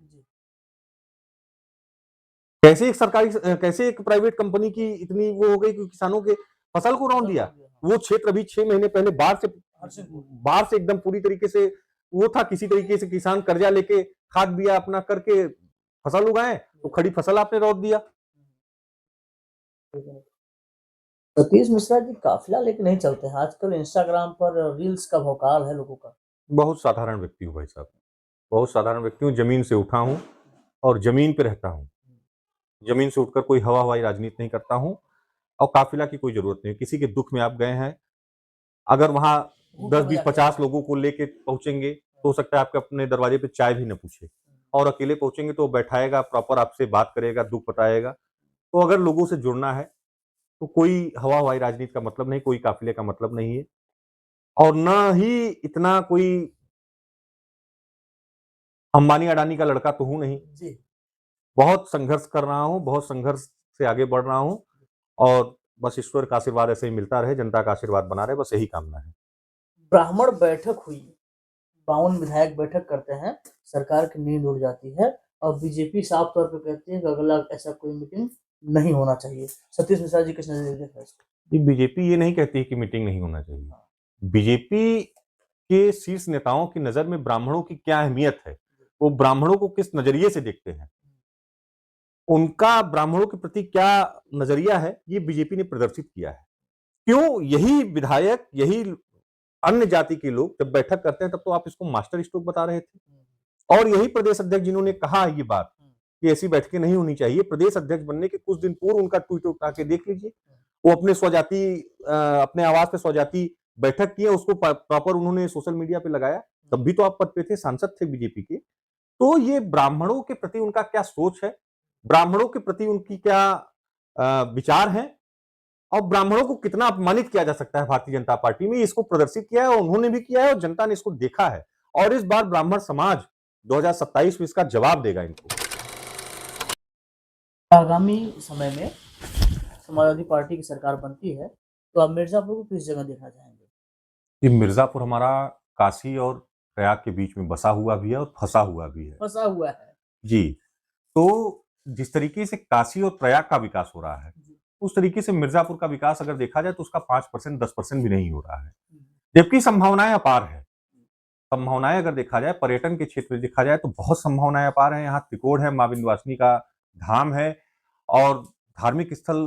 कैसे एक प्राइवेट कंपनी की इतनी वो हो गई कि किसानों के फसल को रौंद दिया? वो क्षेत्र अभी 6 महीने पहले बाढ़ से एकदम पूरी तरीके से वो था। किसी तरीके से किसान कर्जा लेके खाद बिया अपना करके फसल उगाए, तो खड़ी फसल आपने रौंद दिया। सतीश मिश्रा जी काफिला लेके नहीं चलते हैं। आजकल इंस्टाग्राम पर रील्स का भौकाल है लोगों का। बहुत साधारण व्यक्ति हूँ भाई साहब, बहुत साधारण व्यक्ति हूँ। जमीन से उठा हूँ और जमीन पे रहता हूँ। जमीन से उठकर कोई हवा हवाई राजनीति नहीं करता हूँ, और काफिला की कोई जरूरत नहीं। किसी के दुख में आप गए हैं, अगर वहां 10-20-50 लोगों को लेके पहुंचेंगे, तो हो सकता है आपके अपने दरवाजे पे चाय भी न पूछे, और अकेले पहुंचेंगे तो बैठाएगा, प्रॉपर आपसे बात करेगा, दुख बताएगा। तो अगर लोगों से जुड़ना है, तो कोई हवा हवाई राजनीति का मतलब नहीं, कोई काफिले का मतलब नहीं है, और न ही इतना कोई अंबानी अडानी का लड़का तो हूं नहीं। बहुत संघर्ष कर रहा हूं, बहुत संघर्ष से आगे बढ़ रहा हूं, और बस ईश्वर का आशीर्वाद ऐसे ही मिलता रहे, जनता का आशीर्वाद बना रहे, बस यही कामना है। ब्राह्मण बैठक हुई, 52 विधायक बैठक करते हैं, सरकार की नींद उड़ जाती है, और बीजेपी साफ तौर पर कहती है कि अगला ऐसा कोई मीटिंग नहीं होना चाहिए। सतीश मिश्रा जी किस नजरिए से देखते हैं इसको? बीजेपी ये नहीं कहती कि मीटिंग नहीं होना चाहिए। बीजेपी के शीर्ष नेताओं की नजर में ब्राह्मणों की क्या अहमियत है, वो ब्राह्मणों को किस नजरिए से देखते हैं, उनका ब्राह्मणों के प्रति क्या नजरिया है, ये बीजेपी ने प्रदर्शित किया है। क्यों? यही विधायक, यही अन्य जाति के लोग जब बैठक करते हैं, तब तो आप इसको मास्टर स्ट्रोक बता रहे थे, और यही प्रदेश अध्यक्ष जिन्होंने कहा ये बात कि ऐसी बैठकें नहीं होनी चाहिए, प्रदेश अध्यक्ष बनने के कुछ दिन पूर्व उनका ट्वीट उठा के देख लीजिए। वो अपने स्वजाति अपने आवास पे स्वजाति बैठक की है, उसको प्रॉपर उन्होंने सोशल मीडिया पे लगाया। तब भी तो आप पद पे थे, सांसद थे बीजेपी के। तो ये ब्राह्मणों के प्रति उनका क्या सोच है, ब्राह्मणों के प्रति उनकी क्या विचार है, और ब्राह्मणों को कितना अपमानित किया जा सकता है भारतीय जनता पार्टी में, इसको प्रदर्शित किया है, और उन्होंने भी किया है, और जनता ने इसको देखा है। और इस बार ब्राह्मण समाज 2027 में इसका जवाब देगा इनको। आगामी समय में समाजवादी पार्टी की सरकार बनती है, तो आप मिर्जापुर को किस जगह देखना चाहेंगे? ये मिर्जापुर हमारा काशी और प्रयाग के बीच में बसा हुआ भी है और फंसा हुआ भी है। फंसा हुआ है जी। तो जिस तरीके से काशी और प्रयाग का विकास हो रहा है, उस तरीके से मिर्जापुर का विकास अगर देखा जाए तो उसका 5% 10% भी नहीं हो रहा है, जबकि संभावनाएं अपार है। संभावनाएं अगर देखा जाए, पर्यटन के क्षेत्र में देखा जाए तो बहुत संभावनाएं अपार हैं। यहाँ त्रिकोण है, मां विंध्यवासिनी का धाम है, और धार्मिक स्थल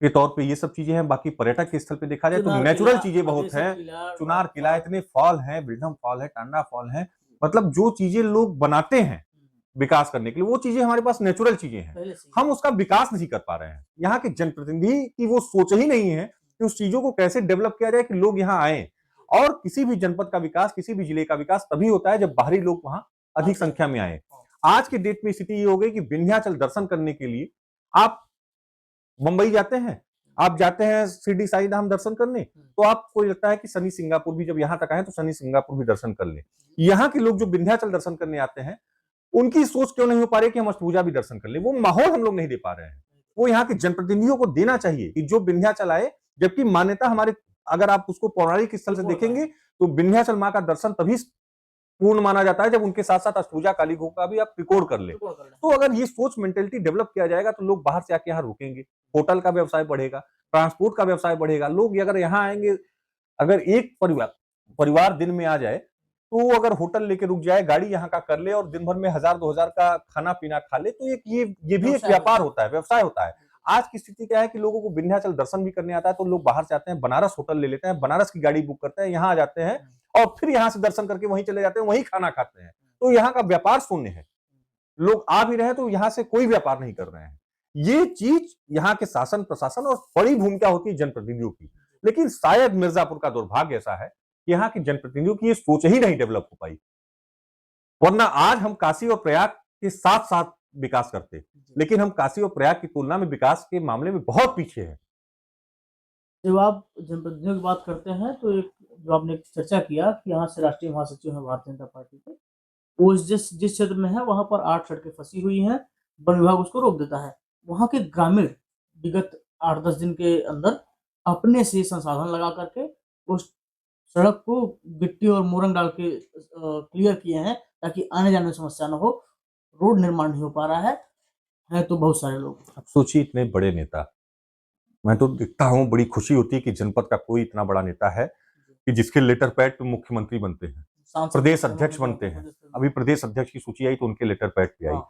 के तौर पे ये सब चीजें हैं, बाकी पर्यटक के स्थल पे देखा जाए तो चुनार नेचुरल किला, चीजें बहुत मधेसी हैं। किला, चुनार किला, फॉल। इतने फॉल हैं, ब्रिधम फॉल है, टांडा फॉल है, मतलब जो चीजें लोग बनाते हैं विकास करने के लिए, वो चीजें हमारे पास नेचुरल चीजें हैं। पहले से ही। हम उसका विकास नहीं कर पा रहे हैं। यहाँ के जनप्रतिनिधि की वो सोच ही नहीं है कि उस चीजों को कैसे डेवलप किया जाए कि लोग यहाँ आए। और किसी भी जनपद का विकास, किसी भी जिले का विकास तभी होता है जब बाहरी लोग वहां अधिक संख्या में आए। आज की डेट में स्थिति ये हो गई कि विंध्याचल दर्शन करने के लिए आप मुंबई जाते हैं, आप जाते हैं शिरडी साईं धाम दर्शन करने, तो आपको लगता है कि सनी सिंगापुर भी जब यहाँ तक आए तो सनी सिंगापुर भी दर्शन कर ले। यहाँ के लोग जो विंध्याचल दर्शन करने आते हैं, उनकी सोच क्यों नहीं हो पा रही कि हम अष्टभुजा भी दर्शन कर ले। वो माहौल हम लोग नहीं दे पा रहे हैं। वो यहाँ के जनप्रतिनिधियों को देना चाहिए कि जो विंध्याचल आए, जबकि मान्यता हमारे, अगर आप उसको पौराणिक स्थल से देखेंगे तो विंध्याचल मां का दर्शन तभी पूर्ण माना जाता है जब उनके साथ साथ अष्टभुजा काली घोष का भी आप त्रिकोण कर ले। तो अगर ये सोच मेंटेलिटी डेवलप किया जाएगा तो लोग बाहर से आके यहाँ रुकेंगे, होटल का व्यवसाय बढ़ेगा, ट्रांसपोर्ट का व्यवसाय बढ़ेगा। लोग अगर यहाँ आएंगे, अगर एक परिवार दिन में आ जाए तो अगर होटल लेके रुक जाए, गाड़ी यहाँ का कर ले और दिन भर में 1000-2000 का खाना पीना खा ले, तो ये भी एक व्यापार होता है, व्यवसाय होता है। आज की स्थिति क्या है कि लोगों को विंध्याचल दर्शन भी करने आता है तो लोग बाहर से आते हैं, बनारस होटल ले लेते हैं, बनारस की गाड़ी बुक करते हैं, यहाँ आ जाते हैं और फिर यहाँ से दर्शन करके वहीं चले जाते हैं, वहीं खाना खाते हैं। तो यहाँ का व्यापार शून्य है। लोग आ भी रहे हैं तो यहाँ से कोई व्यापार नहीं कर रहे हैं। ये चीज यहाँ के शासन प्रशासन और बड़ी भूमिका होती है जनप्रतिनिधियों की। लेकिन शायद मिर्जापुर का दुर्भाग्य ऐसा है कि यहाँ के जनप्रतिनिधियों की ये सोच ही नहीं डेवलप हो पाई, वरना आज हम काशी और प्रयाग के साथ साथ विकास करते, लेकिन हम काशी और प्रयाग की तुलना में विकास के मामले में बहुत पीछे हैं। जब आप जनप्रतिनिधियों की बात करते हैं तो एक जो आपने एक चर्चा किया कि यहाँ से राष्ट्रीय महासचिव हैं भारतीय जनता पार्टी के, वो जिस क्षेत्र में है वहाँ पर 8 सड़कें फंसी हुई हैं, वन विभाग उसको रोक देता है। वहाँ के ग्रामीण विगत 8-10 दिन के अंदर अपने से संसाधन लगा करके उस सड़क को गिट्टी और मोरंग डाल के क्लियर किए हैं ताकि आने-जाने में समस्या ना हो। रोड निर्माण नहीं हो पा रहा है तो बहुत सारे लोग। अब सोचिए, इतने बड़े नेता, मैं तो देखता हूँ बड़ी खुशी होती है कि जनपद का कोई इतना बड़ा नेता है कि जिसके लेटर पैड पे मुख्यमंत्री बनते हैं, प्रदेश अध्यक्ष बनते हैं। अभी प्रदेश अध्यक्ष की सूची आई तो उनके लेटर पैड पे आई।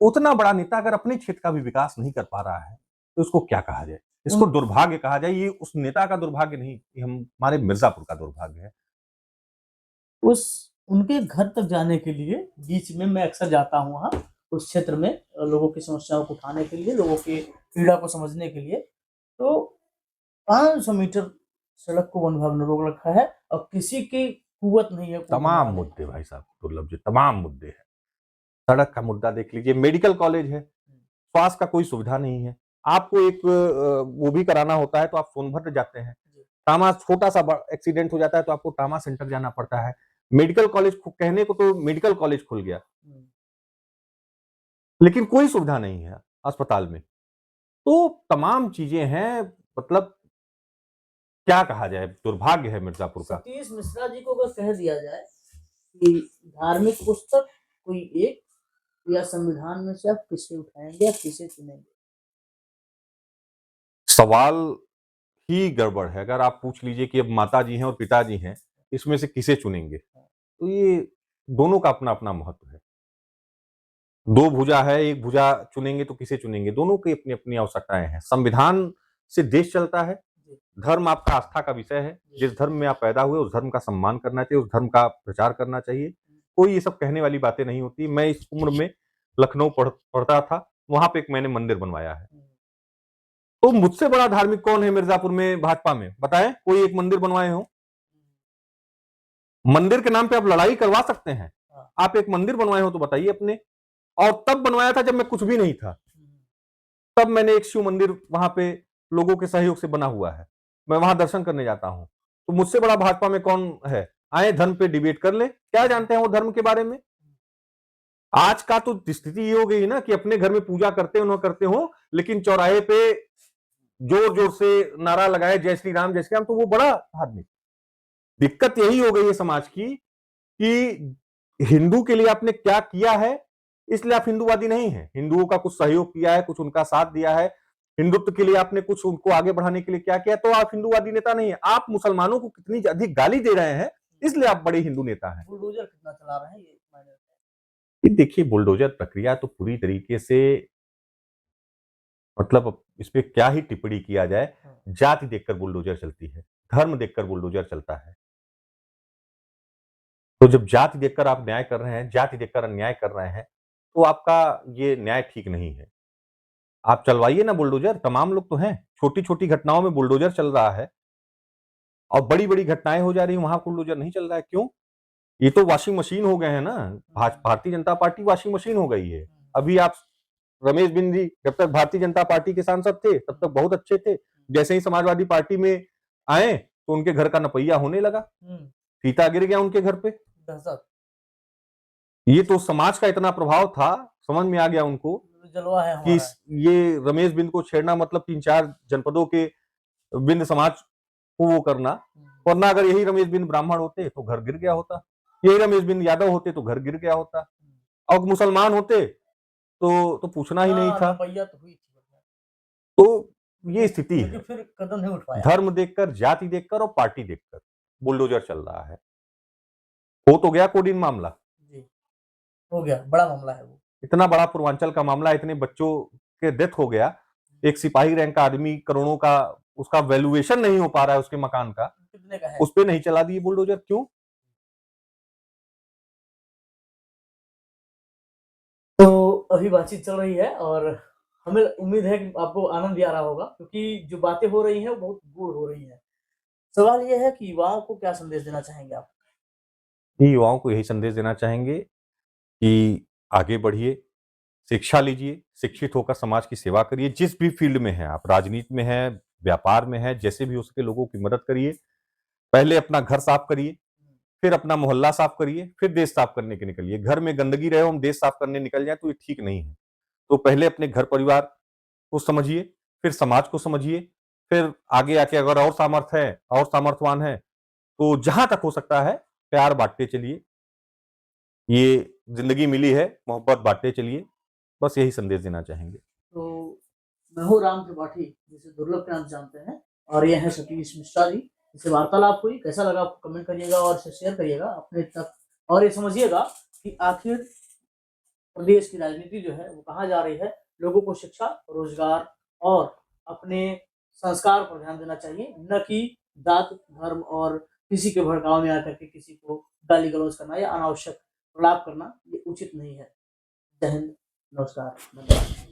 उतना बड़ा नेता अगर अपने क्षेत्र का भी विकास नहीं कर पा रहा है तो उसको क्या कहा जाए? इसको दुर्भाग्य कहा जाए। ये उस नेता का दुर्भाग्य नहीं, ये हमारे मिर्जापुर का दुर्भाग्य है। उनके घर तक जाने के लिए बीच में मैं अक्सर जाता हूँ वहाँ उस क्षेत्र में लोगों की समस्याओं को उठाने के लिए, लोगों की पीड़ा को समझने के लिए। तो 500 मीटर सड़क को वन विभाग ने रोक रखा है और किसी की कुवत नहीं है। तमाम मुद्दे भाई साहब दुर्लभ जी, तमाम मुद्दे हैं। सड़क का मुद्दा देख लीजिए, मेडिकल कॉलेज है, स्वास्थ्य का कोई सुविधा नहीं है। आपको एक वो भी कराना होता है तो आप सोनभद्र जाते हैं, टामा छोटा सा एक्सीडेंट हो जाता है तो आपको टामा सेंटर जाना पड़ता है। मेडिकल कॉलेज कहने को तो मेडिकल कॉलेज खुल गया, लेकिन कोई सुविधा नहीं है अस्पताल में। तो तमाम चीजें हैं, मतलब क्या कहा जाए, दुर्भाग्य है मिर्जापुर का। सतीश मिश्रा जी को अगर कह दिया जाए कि धार्मिक पुस्तक कोई एक या संविधान में से आप किसे उठाएंगे या किसे चुनेंगे? सवाल ही गड़बड़ है। अगर आप पूछ लीजिए कि अब माताजी हैं और पिताजी हैं, इसमें से किसे चुनेंगे, तो ये दोनों का अपना अपना महत्व है। दो भुजा है, एक भुजा चुनेंगे तो किसे चुनेंगे? दोनों की अपनी अपनी आवश्यकताएं हैं। संविधान से देश चलता है, धर्म आपका आस्था का विषय है। जिस धर्म में आप पैदा हुए उस धर्म का सम्मान करना चाहिए, उस धर्म का प्रचार करना चाहिए। कोई ये सब कहने वाली बातें नहीं होती। मैं इस उम्र में लखनऊ पढ़ता था, वहां पे एक मैंने मंदिर बनवाया है। तो मुझसे बड़ा धार्मिक कौन है मिर्जापुर में भाजपा में? बताएं, कोई एक मंदिर बनवाए हो? मंदिर के नाम पे आप लड़ाई करवा सकते हैं। आप एक मंदिर बनवाए हो तो बताइए अपने। और तब बनवाया था जब मैं कुछ भी नहीं था। तब मैंने एक शिव मंदिर वहां पे लोगों के सहयोग से बना हुआ है, मैं वहां दर्शन करने जाता हूं। तो मुझसे बड़ा भाजपा में कौन है? आए धर्म पे डिबेट कर ले, क्या जानते हैं वो धर्म के बारे में? आज का तो स्थिति ये हो गई ना कि अपने घर में पूजा करते हो ना करते हो, लेकिन चौराहे पे जोर जोर से नारा लगाए जय श्री राम जय श्री राम, तो वो बड़ा धार्मिक। दिक्कत यही हो गई है समाज की कि हिंदू के लिए आपने क्या किया है, इसलिए आप हिंदूवादी नहीं है। हिंदुओं का कुछ सहयोग किया है, कुछ उनका साथ दिया है, हिंदुत्व के लिए आपने कुछ उनको आगे बढ़ाने के लिए क्या किया, तो आप हिंदूवादी नेता नहीं है। आप मुसलमानों को कितनी अधिक गाली दे रहे हैं, इसलिए आप बड़े हिंदू नेता हैं। बुलडोजर कितना चला रहे हैं ये देखिए, बुलडोजर प्रक्रिया तो पूरी तरीके से मतलब अब इस पे क्या ही टिप्पणी किया जाए, जाति देखकर बुलडोजर चलती है, धर्म देखकर बुलडोजर चलता है। तो जब जाति देखकर आप न्याय कर रहे हैं, जाति देखकर अन्याय कर रहे हैं, तो आपका ये न्याय ठीक नहीं है। आप चलवाइए ना बुलडोजर, तमाम लोग तो हैं, छोटी-छोटी घटनाओं में बुलडोजर चल रहा है और बड़ी-बड़ी घटनाएँ हो जा रही हैं, वहाँ बुलडोजर नहीं चल रहा है, क्यों? ये तो वॉशिंग मशीन हो गए हैं ना, Bharatiya Janata party washing machine हो गई है। अभी आप रमेश बिंद जी जब तक भारतीय जनता पार्टी के सांसद थे, तब तक बहुत अच्छे थे। जैसे ही समाजवादी पार्टी में आए, तो उनके घर का नपैया होने लगा। फीता गिर गया उनके घर पे। ये तो समाज का इतना प्रभाव था, समझ में आ गया उनको जलवा है कि हमारा। ये रमेश बिंद को छेड़ना मतलब 3-4 जनपदों के बिंद समाज को वो करना। वरना अगर यही रमेश बिंद ब्राह्मण होते तो घर गिर गया होता, यही रमेश बिंद यादव होते तो घर गिर गया होता, और मुसलमान होते तो पूछना ही नहीं था। नपैया तो हुई थी, तो ये स्थिति लेकिन है, फिर कदम नहीं उठाया। धर्म देखकर, जाति देखकर और पार्टी देखकर बुलडोजर चल रहा है। हो तो गया कोडीन मामला, जी, हो गया, बड़ा मामला है वो। इतना बड़ा पूर्वांचल का मामला, इतने बच्चों के डेथ हो गया, एक सिपाही रैंक का आदमी, करोड़ों का उसका वैल्यूएशन नहीं हो पा रहा है उसके मकान का, कितने का है? उस पे नहीं चला दिए बुलडोजर, क्यों? तो अभी बातचीत चल रही है और हमें उम्मीद है कि आपको आनंद भी आ रहा होगा, क्योंकि जो बातें हो रही हैं वो बहुत गूढ़ हो रही हैं। सवाल ये है कि युवाओं को क्या संदेश देना चाहेंगे आप? ये युवाओं को यही संदेश देना चाहेंगे कि आगे बढ़िए, शिक्षा लीजिए, शिक्षित होकर समाज की सेवा करिए, जिस भी फील्ड में हैं आप, राजनीति में हैं, व्यापार में हैं, जैसे भी हो सके लोगों की मदद करिए। पहले अपना घर साफ करिए, फिर अपना मोहल्ला साफ करिए, फिर देश साफ करने के निकलिए। घर में गंदगी रहे, हम देश साफ करने निकल जाएँ तो ये ठीक नहीं है। तो पहले अपने घर परिवार को समझिए, फिर समाज को समझिए, फिर आगे आके अगर और सामर्थ्य है, और सामर्थ्यवान हैं, तो जहाँ तक हो सकता है प्यार बाँटते चलिए। ये ज़िंदगी मिली है, मोहब्बत बाँटते चलिए। बस यही संदेश देना चाहेंगे। तो मैं हूँ राम त्रिपाठी, जिसे दुर्लभ के नाम से जानते हैं, और ये हैं सतीश मिश्रा जी। इससे वार्तालाप हुई, कैसा लगा आपको कमेंट करिएगा और इसे शेयर करिएगा अपने तक। और ये समझिएगा कि आखिर प्रदेश की राजनीति जो है वो कहाँ जा रही है। लोगों को शिक्षा, रोजगार और अपने संस्कार पर ध्यान देना चाहिए, न कि जात, धर्म और किसी के भड़काव में आकर के किसी को गाली गलौज करना या अनावश्यक प्रलाप करना, ये उचित नहीं है। जय हिंद, नमस्कार, धन्यवाद।